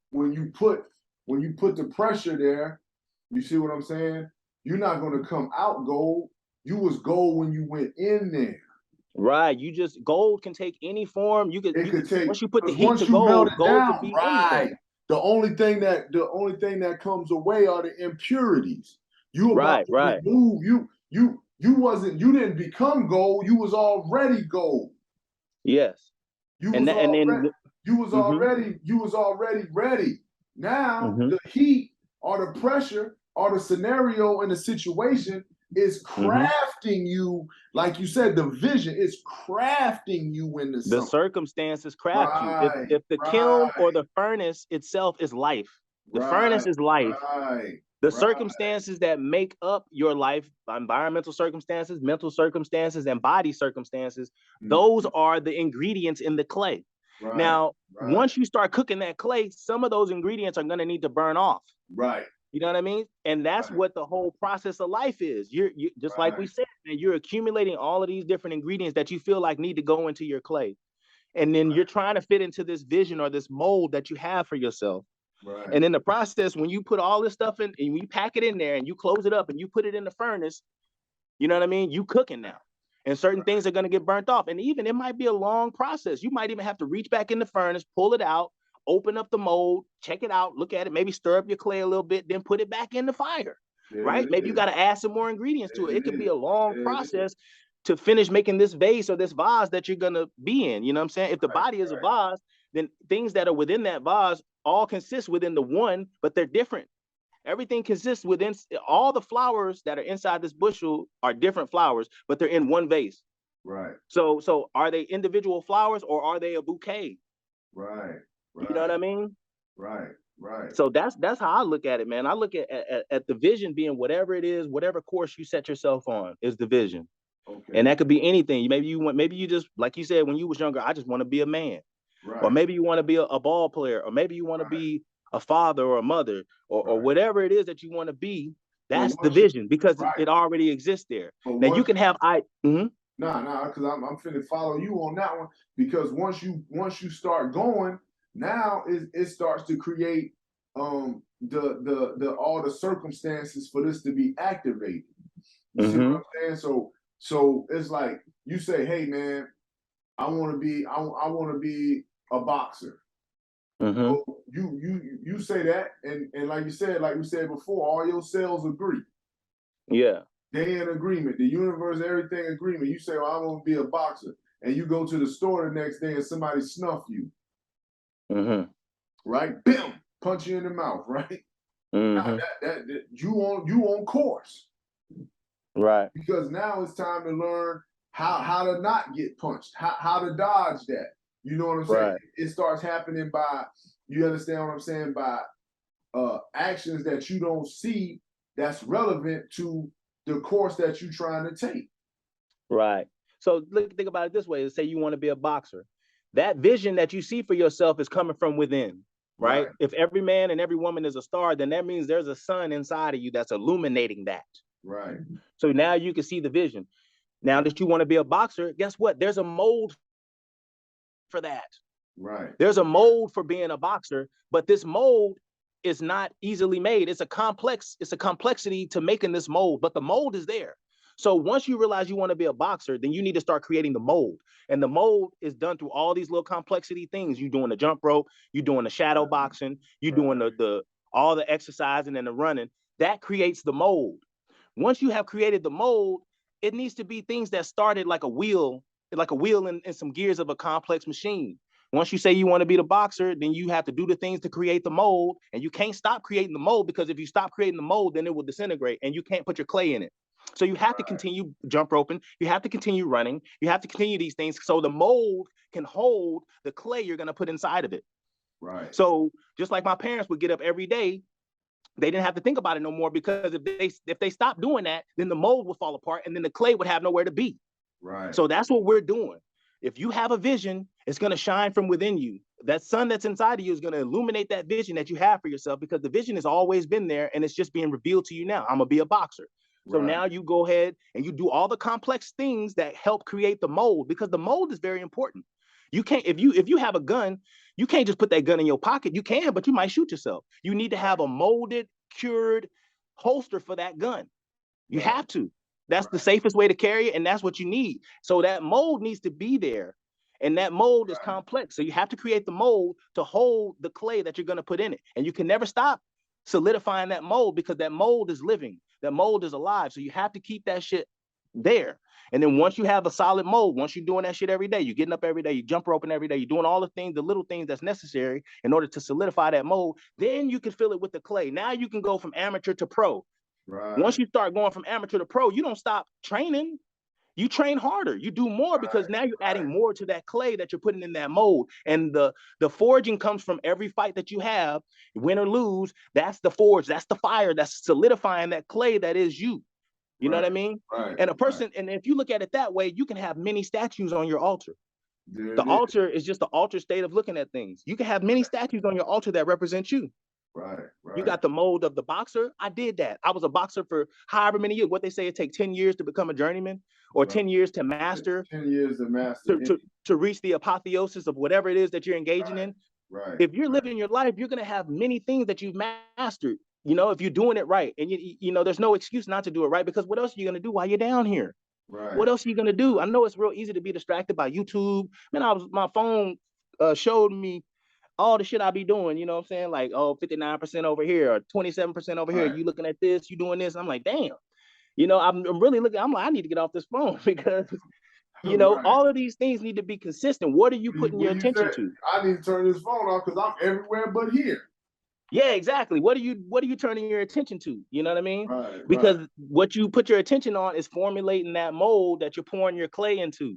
when you put the pressure there, you see what I'm saying? You're not going to come out gold. You was gold when you went in there. Right. Gold can take any form. Once you put the heat to gold could be anything. The only thing that comes away are the impurities. You about to remove you didn't become gold. You was already gold. Yes. You was already ready. Now the heat or the pressure or the scenario and the situation is crafting you, like you said, the vision is crafting you into something. The circumstances craft you. If the kiln or the furnace itself is life, the furnace is life. The circumstances that make up your life, environmental circumstances, mental circumstances, and body circumstances, those are the ingredients in the clay. Now, once you start cooking that clay, some of those ingredients are going to need to burn off. Right. You know what I mean? And that's what the whole process of life is. You just like we said, and you're accumulating all of these different ingredients that you feel like need to go into your clay. And then you're trying to fit into this vision or this mold that you have for yourself. Right. And in the process, when you put all this stuff in and you pack it in there and you close it up and you put it in the furnace, you know what I mean? You cooking now. And certain things are going to get burnt off. And even it might be a long process. You might even have to reach back in the furnace, pull it out, open up the mold, check it out, look at it, maybe stir up your clay a little bit, then put it back in the fire, right? Maybe you got to add some more ingredients to it. It could be a long process to finish making this vase or this vase that you're going to be in. You know what I'm saying? If the body is a vase, then things that are within that vase all consist within the one, but they're different. Everything consists within, all the flowers that are inside this bushel are different flowers, but they're in one vase. Right. So are they individual flowers or are they a bouquet? Right. You know what I mean? Right. So that's how I look at it, man. I look at the vision being whatever it is, whatever course you set yourself on is the vision. Okay. And that could be anything. Maybe you just, like you said, when you was younger, I just want to be a man. Right. Or maybe you want to be a ball player, or maybe you want to be a father or a mother, or whatever it is that you want to be. That's the vision, because it already exists there. Now you can have because I'm finna follow you on that one, because once you start going, now it starts to create the all the circumstances for this to be activated. You see what I'm saying? So it's like you say, hey man, I want to be a boxer. So you say that, and like we said before, all your cells agree. Yeah. They in agreement. The universe, everything agreement. You say, well, I want to be a boxer. And you go to the store the next day and somebody snuff you. Right? Bam! Punch you in the mouth, right? Now that you on course. Right. Because now it's time to learn how to not get punched, how to dodge that. You know what I'm saying? Right. It starts happening by, you understand what I'm saying, by actions that you don't see that's relevant to the course that you're trying to take. Right. So think about it this way. Let's say you want to be a boxer. That vision that you see for yourself is coming from within, right? If every man and every woman is a star, then that means there's a sun inside of you that's illuminating that. Right. So now you can see the vision. Now that you want to be a boxer, guess what? There's a mold for that. Right. There's a mold for being a boxer, but this mold is not easily made. It's a complexity to making this mold, but the mold is there. So once you realize you want to be a boxer, then you need to start creating the mold. And the mold is done through all these little complexity things. You're doing the jump rope, you're doing the shadow boxing, you're doing the all the exercising and the running. That creates the mold. Once you have created the mold, it needs to be things that started like a wheel and some gears of a complex machine. Once you say you want to be the boxer, then you have to do the things to create the mold, and you can't stop creating the mold, because if you stop creating the mold, then it will disintegrate and you can't put your clay in it. So you have to continue jump roping, you have to continue running, you have to continue these things so the mold can hold the clay you're going to put inside of it. Right. So just like my parents would get up every day, they didn't have to think about it no more, because if they stopped doing that, then the mold would fall apart and then the clay would have nowhere to be. Right. So that's what we're doing. If you have a vision, it's going to shine from within you. That sun that's inside of you is going to illuminate that vision that you have for yourself, because the vision has always been there and it's just being revealed to you now. I'm going to be a boxer. So now you go ahead and you do all the complex things that help create the mold, because the mold is very important. You can't, if you have a gun, you can't just put that gun in your pocket. You can, but you might shoot yourself. You need to have a molded, cured holster for that gun. You have to. That's the safest way to carry it, and that's what you need. So that mold needs to be there, and that mold is complex. So you have to create the mold to hold the clay that you're going to put in it, and you can never stop solidifying that mold, because that mold is living. That mold is alive. So you have to keep that shit there. And then once you have a solid mold, once you're doing that shit every day, you're getting up every day, you jump roping every day, you're doing all the things, the little things that's necessary in order to solidify that mold, then you can fill it with the clay. Now you can go from amateur to pro. Once you start going from amateur to pro, you don't stop training. You train harder. You do more, because now you're adding more to that clay that you're putting in that mold. And the forging comes from every fight that you have, win or lose. That's the forge. That's the fire. That's solidifying that clay that is you. You know what I mean? And a person, and if you look at it that way, you can have many statues on your altar. The altar is just the altered state of looking at things. You can have many statues on your altar that represent you. You got the mold of the boxer. I did that. I was a boxer for however many years. What they say, it takes 10 years to become a journeyman, or 10 years to master. 10 years to master. To reach the apotheosis of whatever it is that you're engaging in. If you're living your life, you're going to have many things that you've mastered, you know, if you're doing it right. And, you know, there's no excuse not to do it right, because what else are you going to do while you're down here? What else are you going to do? I know it's real easy to be distracted by YouTube. Man, my phone showed me all the shit I be doing, you know what I'm saying? Like, oh, 59% over here, or 27% over here. You looking at this, you doing this. I'm like, damn, you know, I'm really looking, I'm like, I need to get off this phone, because, you know, all of these things need to be consistent. What are you putting your attention to? I need to turn this phone off because I'm everywhere but here. Yeah, exactly. What are you turning your attention to? You know what I mean? Because what you put your attention on is formulating that mold that you're pouring your clay into.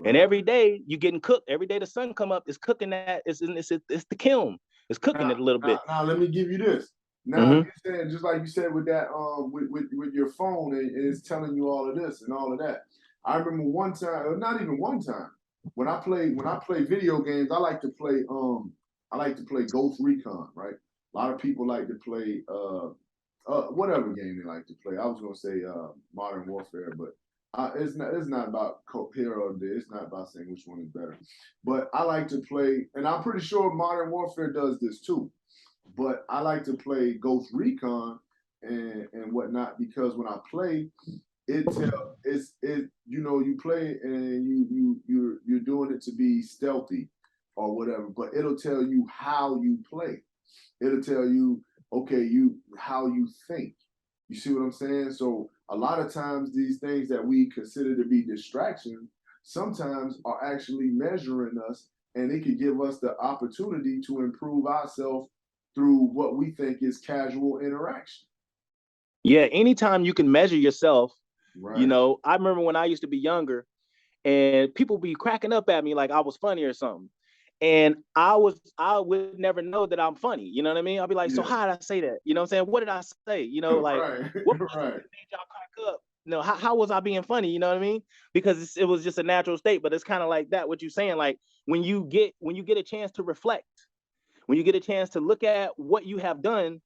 And every day you're getting cooked. Every day the sun come up, it's cooking that. It's the kiln. It's cooking it a little bit. Now let me give you this. Now you said, just like you said with that with your phone, and it's telling you all of this and all of that. I remember one time, or not even one time, when I play video games, I like to play Ghost Recon, right? A lot of people like to play whatever game they like to play. I was gonna say Modern Warfare, but it's not about here or there. It's not about saying which one is better. But I like to play, and I'm pretty sure Modern Warfare does this too. but I like to play Ghost Recon and whatnot, because when I play, you play and you're doing it to be stealthy or whatever, but it'll tell you how you play. It'll tell you, okay, how you think. You see what I'm saying? So a lot of times these things that we consider to be distractions sometimes are actually measuring us, and it could give us the opportunity to improve ourselves through what we think is casual interaction. Yeah, anytime you can measure yourself, Right. I remember when I used to be younger and people be cracking up at me like I was funny or something. And I would never know that I'm funny. You know what I mean? I'll be like, so how did I say that? You know what I'm saying? What did I say? Like, right. what right. made y'all crack up? How was I being funny? You know what I mean? Because it was just a natural state. But it's kind of like that, what you're saying, like when you get a chance to reflect, when you get a chance to look at what you have done,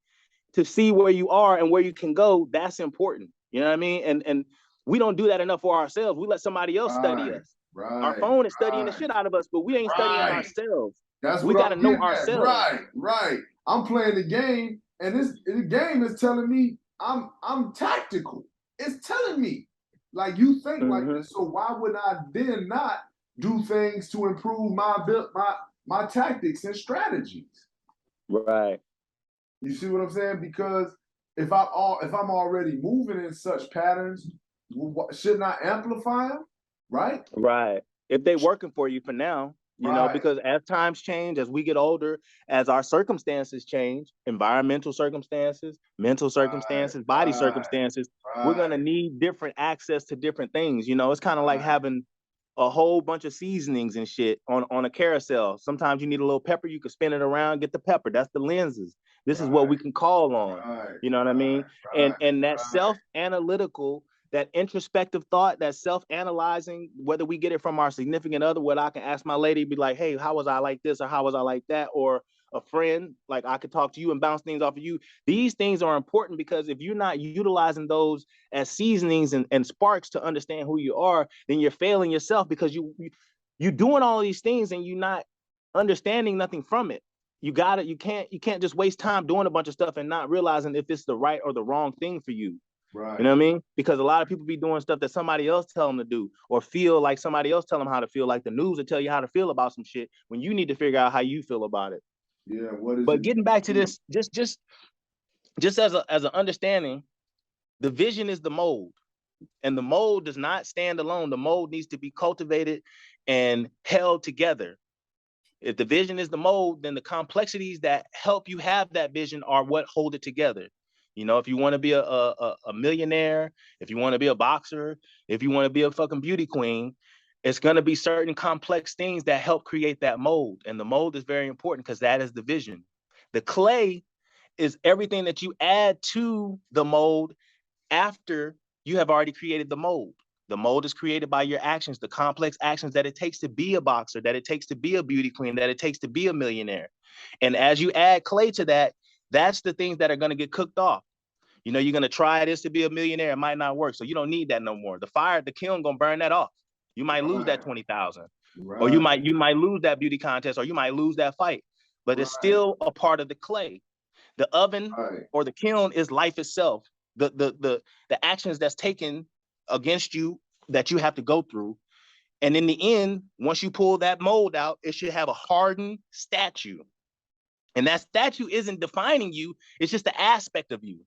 to see where you are and where you can go, that's important. You know what I mean? And we don't do that enough for ourselves. We let somebody else study us. Our phone is studying the shit out of us, but we ain't studying ourselves. That's we what got to I'm know getting ourselves. at. Right. I'm playing the game, and the game is telling me I'm tactical. It's telling me, like, you think like this, so why would I then not do things to improve my tactics and strategies? Right. You see what I'm saying? Because if I'm already moving in such patterns, shouldn't I amplify them? Right. Right. If they working for you for now, because as times change, as we get older, as our circumstances change, environmental circumstances, mental circumstances, body circumstances, we're going to need different access to different things. It's kind of like having a whole bunch of seasonings and shit on a carousel. Sometimes you need a little pepper, you can spin it around, get the pepper. That's the lenses. This is what we can call on. You know what I mean? And that self-analytical, that introspective thought, that self-analyzing, whether we get it from our significant other, whether I can ask my lady, be like, hey, how was I like this? Or how was I like that? Or a friend, like I could talk to you and bounce things off of you. These things are important because if you're not utilizing those as seasonings and sparks to understand who you are, then you're failing yourself because you're doing all these things and you're not understanding nothing from it. You can't just waste time doing a bunch of stuff and not realizing if it's the right or the wrong thing for you. Right. You know what I mean? Because a lot of people be doing stuff that somebody else tell them to do, or feel like somebody else tell them how to feel, like the news will tell you how to feel about some shit when you need to figure out how you feel about it. Yeah. What is but it? Getting back to this, just as an understanding, the vision is the mold, and the mold does not stand alone. The mold needs to be cultivated and held together. If the vision is the mold, then the complexities that help you have that vision are what hold it together. If you want to be a millionaire, if you want to be a boxer, if you want to be a fucking beauty queen, it's going to be certain complex things that help create that mold. And the mold is very important because that is the vision. The clay is everything that you add to the mold after you have already created the mold. The mold is created by your actions, the complex actions that it takes to be a boxer, that it takes to be a beauty queen, that it takes to be a millionaire. And as you add clay to that, that's the things that are going to get cooked off. You're going to try this to be a millionaire. It might not work. So you don't need that no more. The kiln going to burn that off. You might lose that 20,000, or you might lose that beauty contest, or you might lose that fight, but it's still a part of the clay. The oven or the kiln is life itself. The actions that's taken against you that you have to go through. And in the end, once you pull that mold out, it should have a hardened statue. And that statue isn't defining you. It's just the aspect of you.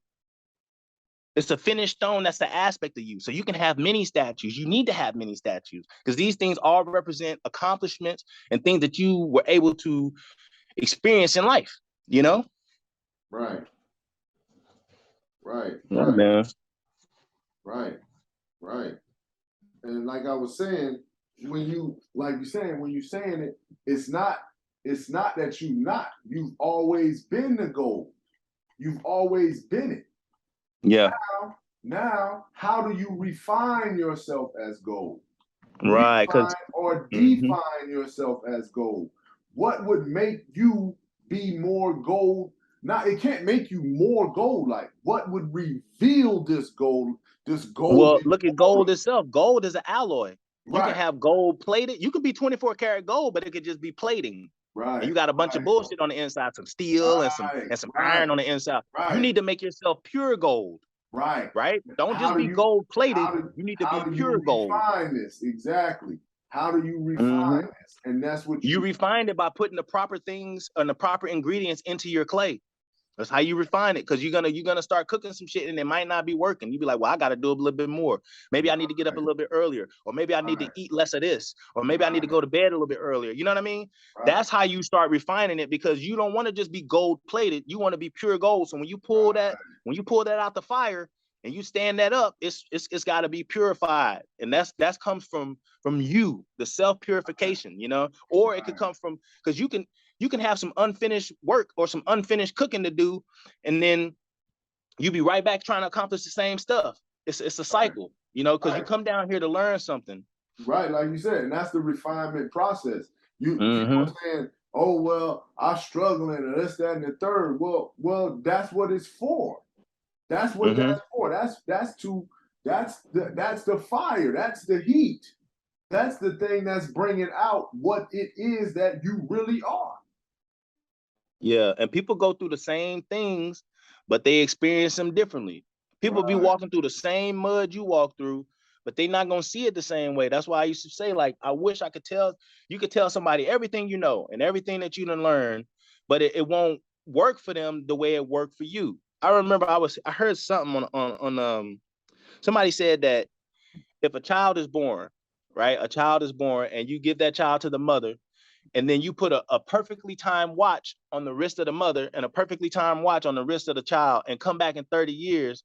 It's a finished stone. That's the aspect of you. So you can have many statues. You need to have many statues because these things all represent accomplishments and things that you were able to experience in life, Right. Yeah, man. Right. And like I was saying, when you're saying it, it's not that you've always been the goal. You've always been it. Yeah. Now, how do you refine yourself as gold? Right. Refine or define yourself as gold. What would make you be more gold? Now, it can't make you more gold. Like, what would reveal this gold? Well, look at gold itself. Gold is an alloy. You Right. can have gold plated. You could be 24 karat gold, but it could just be plating. Right. And you got a bunch of bullshit on the inside, some steel and some iron on the inside. You need to make yourself pure gold. Right. Right? Don't just be gold plated. You need to be pure gold. Refine this? Exactly. How do you refine this? And that's what you refine it by putting the proper things and the proper ingredients into your clay. That's how you refine it, because you're gonna start cooking some shit and it might not be working. You be like, well, I got to do a little bit more. Maybe I need to get up a little bit earlier, or maybe I need to eat less of this, or maybe I need to go to bed a little bit earlier. You know what I mean? That's how you start refining it, because you don't want to just be gold plated. You want to be pure gold. So when you pull that out the fire and you stand that up, it's got to be purified, and that's comes from you, the self purification. You know, or it could come from, because you can have some unfinished work or some unfinished cooking to do, and then you be right back trying to accomplish the same stuff. It's a cycle, you know, because you come down here to learn something. Right, like you said, and that's the refinement process. People are saying, oh, well, I'm struggling, or this, that, and the third. Well, that's what it's for. That's what that's for. That's the fire. That's the heat. That's the thing that's bringing out what it is that you really are. Yeah, and people go through the same things, but they experience them differently. People be walking through the same mud you walk through, but they're not gonna see it the same way. That's why I used to say, like, I wish I could tell somebody everything you know and everything that you done learned, but it won't work for them the way it worked for you. I remember I heard something on somebody said that if a child is born, right? A child is born and you give that child to the mother, and then you put a perfectly timed watch on the wrist of the mother and a perfectly timed watch on the wrist of the child, and come back in 30 years,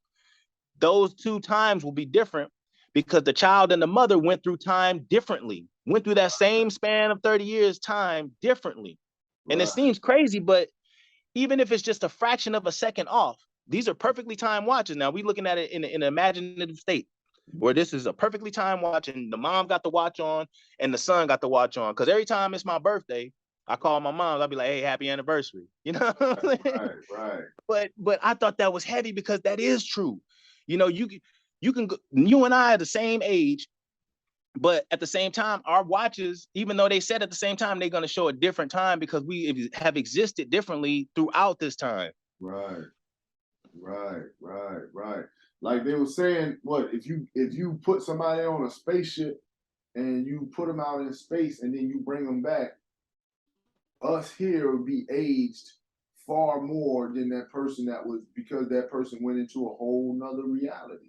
those two times will be different, because the child and the mother went through time differently, went through that same span of 30 years time differently. And it seems crazy, but even if it's just a fraction of a second off, these are perfectly timed watches. Now we're looking at it in an imaginative state, where this is a perfectly timed watch and the mom got the watch on and the son got the watch on. Because every time it's my birthday, I call my mom, I'll be like, hey, happy anniversary. You know what I'm saying? Right. But I thought that was heavy, because that is true. You know, you and I are the same age, but at the same time, our watches, even though they said at the same time, they're going to show a different time, because we have existed differently throughout this time. Right. Like they were saying, what if you put somebody on a spaceship and you put them out in space and then you bring them back, us here would be aged far more than that person because that person went into a whole nother reality.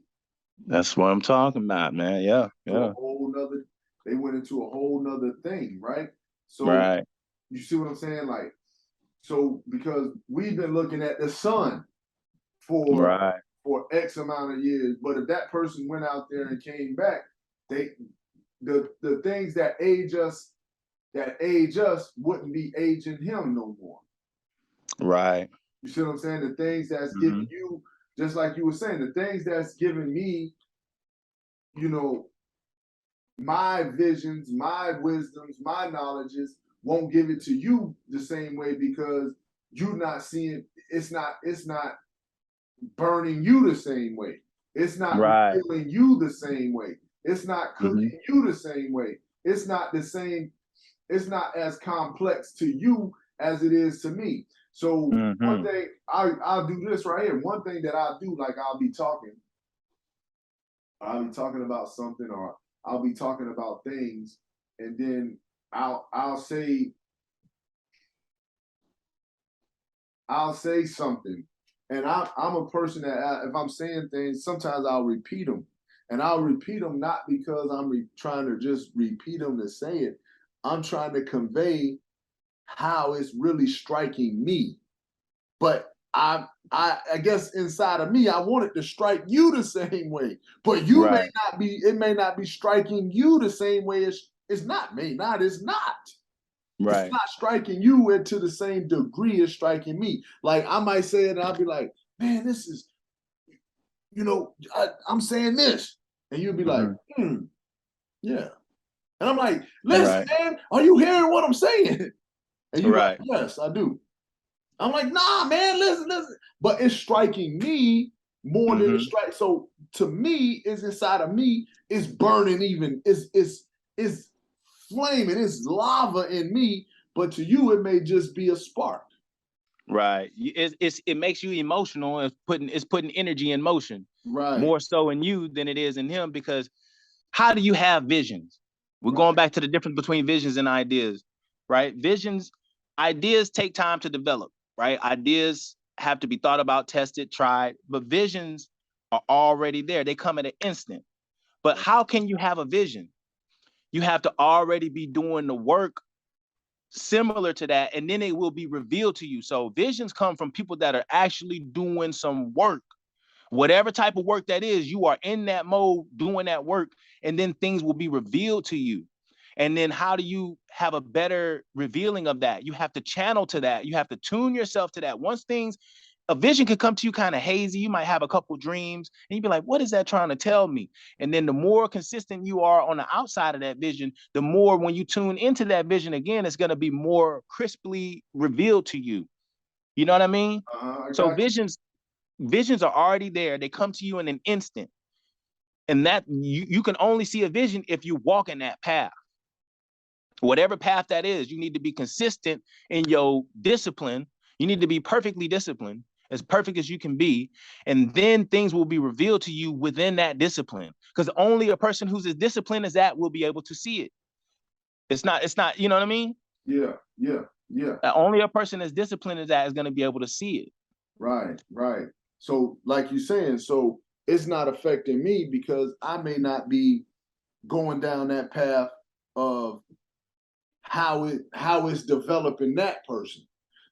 That's what I'm talking about, man. Yeah. They went into a whole nother thing, right? So you see what I'm saying? Like, so because we've been looking at the sun for X amount of years, but if that person went out there and came back, the things that age us wouldn't be aging him no more. Right. You see what I'm saying? The things that's giving you, just like you were saying, the things that's giving me, you know, my visions, my wisdoms, my knowledges, won't give it to you the same way, because you're not seeing, it's not burning you the same way. It's not feeling you the same way. It's not cooking you the same way. It's not the same. It's not as complex to you as it is to me. So one thing, I'll do this right here. One thing that I'll do, like I'll be talking about something, or I'll be talking about things, and then I'll say something. And I'm a person that if I'm saying things, sometimes I'll repeat them. And I'll repeat them not because I'm trying to just repeat them to say it. I'm trying to convey how it's really striking me. But I guess inside of me, I want it to strike you the same way. But it may not be striking you the same way. It's not. Right. It's not striking you to the same degree as striking me. Like I might say it and I'll be like, man, this is, I'm saying this. And you'll be like, yeah. And I'm like, listen, man, are you hearing what I'm saying? And you're like, yes, I do. I'm like, nah, man, listen. But it's striking me more than it strikes. So to me, it's inside of me, it's burning even, it's flaming, it's lava in me, but to you, it may just be a spark. Right. It makes you emotional and it's putting energy in motion. Right. More so in you than it is in him, because how do you have visions? We're going back to the difference between visions and ideas, right? Ideas take time to develop, right? Ideas have to be thought about, tested, tried, but visions are already there. They come at an instant. But how can you have a vision? You have to already be doing the work similar to that, and then it will be revealed to you. So visions come from people that are actually doing some work. Whatever type of work that is, you are in that mode doing that work, and then things will be revealed to you. And then how do you have a better revealing of that? You have to channel to that. You have to tune yourself to that. A vision could come to you kind of hazy. You might have a couple dreams and you'd be like, what is that trying to tell me? And then the more consistent you are on the outside of that vision, the more when you tune into that vision again, it's going to be more crisply revealed to you. You know what I mean? So visions are already there. They come to you in an instant. And that you can only see a vision if you walk in that path. Whatever path that is, you need to be consistent in your discipline. You need to be perfectly disciplined, as perfect as you can be. And then things will be revealed to you within that discipline. Because only a person who's as disciplined as that will be able to see it. It's not, you know what I mean? Yeah. Only a person as disciplined as that is going to be able to see it. Right. So like you're saying, so it's not affecting me because I may not be going down that path of how it's developing that person.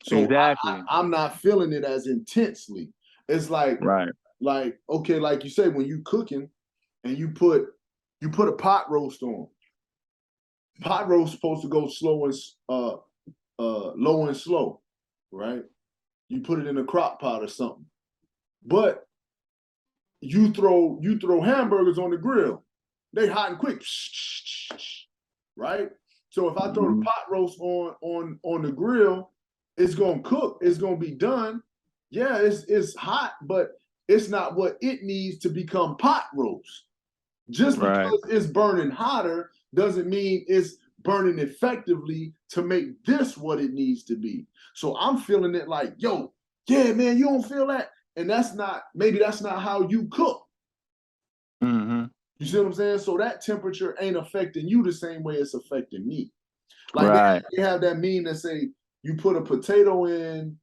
So exactly. I'm not feeling it as intensely. It's like, okay, like you say, when you cooking and you put a pot roast on. Pot roast supposed to go slow and low and slow, right? You put it in a crock pot or something. But you throw hamburgers on the grill. They hot and quick, right? So if I throw the pot roast on the grill, it's gonna cook. It's gonna be done. Yeah, it's hot, but it's not what it needs to become pot roast. Just because it's burning hotter doesn't mean it's burning effectively to make this what it needs to be. So I'm feeling it like, yo, yeah, man, you don't feel that? And maybe that's not how you cook. Mm-hmm. You see what I'm saying? So that temperature ain't affecting you the same way it's affecting me. Like they have that meme that say you put a potato in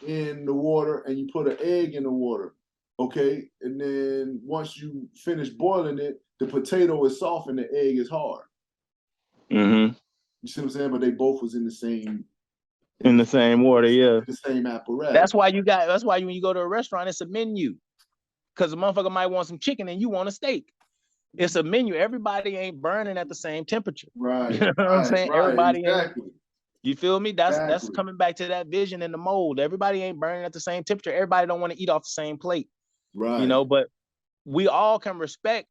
the water and you put an egg in the water. Okay. And then once you finish boiling it, the potato is soft and the egg is hard. Mm-hmm. You see what I'm saying? But they both was in the same water, yeah. The same apparatus. That's why when you go to a restaurant, it's a menu. Because a motherfucker might want some chicken and you want a steak. It's a menu. Everybody ain't burning at the same temperature. Right. You know what I'm saying? Everybody exactly. ain't. You feel me? That's coming back to that vision and the mold. Everybody ain't burning at the same temperature. Everybody don't want to eat off the same plate. Right. You know, but we all can respect,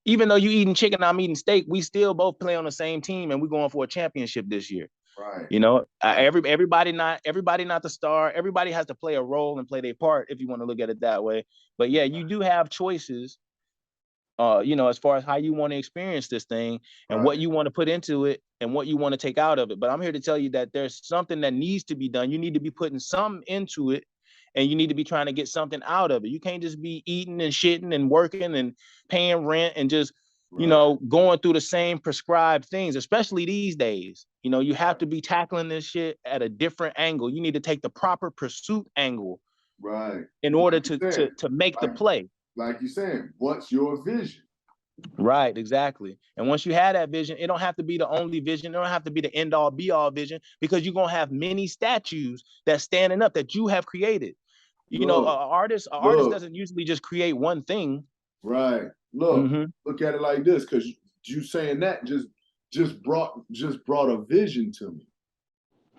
even though you eating chicken, I'm eating steak, we still both play on the same team and we're going for a championship this year. Right. You know, everybody not the star. Everybody has to play a role and play their part if you want to look at it that way. But yeah, you do have choices, you know, as far as how you want to experience this thing and what you want to put into it and what you want to take out of it. But I'm here to tell you that there's something that needs to be done. You need to be putting something into it and you need to be trying to get something out of it. You can't just be eating and shitting and working and paying rent and just, you know, going through the same prescribed things, especially these days. You know, you have to be tackling this shit at a different angle. You need to take the proper pursuit angle. Right. In order to make the play. Like you're saying, what's your vision? Right, exactly. And once you have that vision, it don't have to be the only vision. It don't have to be the end all be all vision, because you're going to have many statues that's standing up that you have created. You know, an artist doesn't usually just create one thing. Right. Look at it like this, because you saying that just brought a vision to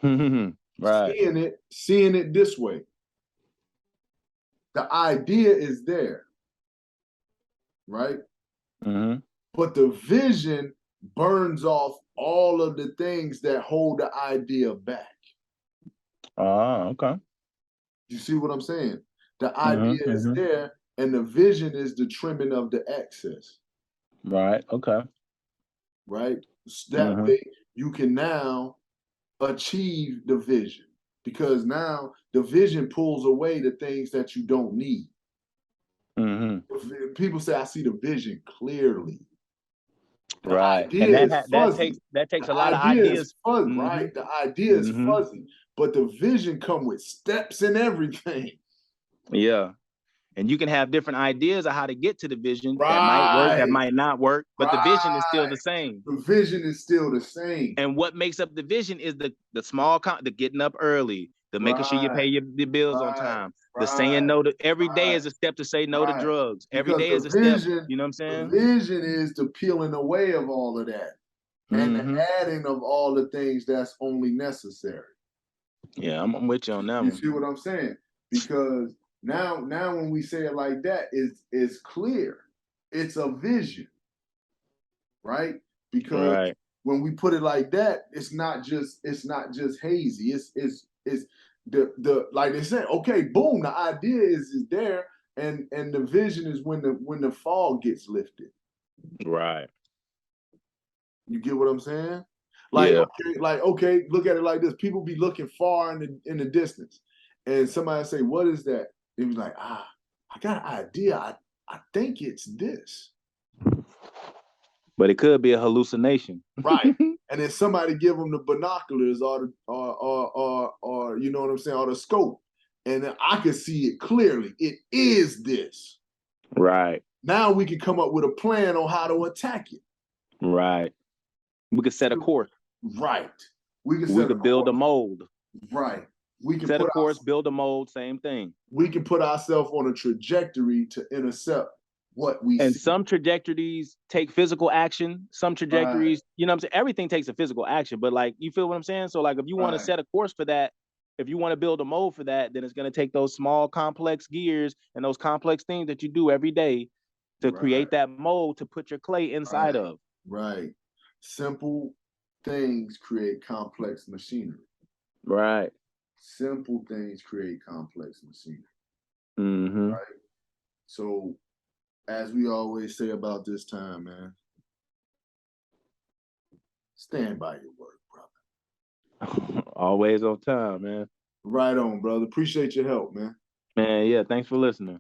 me. Right. Seeing it this way. The idea is there. Right? Mm-hmm. But the vision burns off all of the things that hold the idea back. Okay. You see what I'm saying? The idea is there, and the vision is the trimming of the excess. Right. Okay. Right? So that way you can now achieve the vision, because now the vision pulls away the things that you don't need. People say, I see the vision clearly. The Right. And idea is fuzzy. that takes The a lot of idea is ideas. fuzzy, right? The idea is fuzzy, but the vision come with steps and everything. Yeah. And you can have different ideas of how to get to the vision that might work, that Right. might not work, but the vision is still the same. The vision is still the same. And what makes up the vision is the small, the getting up early, the making sure you pay your bills on time, the saying no to every day is a step to say no to drugs. Every day is a step. You know what I'm saying? The vision is the peeling away of all of that and the adding of all the things that's only necessary. Yeah, I'm with you on that one. You see what I'm saying? Because now when we say it like that, it's clear. It's a vision, right? Because when we put it like that, it's not just hazy. It's the like they said, okay, boom, the idea is there, and the vision is when the fog gets lifted. Right. You get what I'm saying? Like, okay, look at it like this. People be looking far in the distance, and somebody say, "What is that?" They be like, I got an idea. I think it's this. But it could be a hallucination. Right. And then somebody give them the binoculars or you know what I'm saying, or the scope. And then I can see it clearly. It is this. Right. Now we can come up with a plan on how to attack it. Right. We could set a course. Right. We could build a mold. Right. We can set a course, build a mold, same thing. We can put ourselves on a trajectory to intercept what we and see. Some trajectories take physical action. Some trajectories, you know what I'm saying? Everything takes a physical action, but like, you feel what I'm saying? So like, if you want to set a course for that, if you want to build a mold for that, then it's going to take those small, complex gears and those complex things that you do every day to create that mold to put your clay inside of. Right. Simple things create complex machinery. Right. Simple things create complex machinery. Right. So, as we always say about this time, man, stand by your word, brother. Always on time, man. Right on, brother. Appreciate your help, man. Man, yeah, thanks for listening.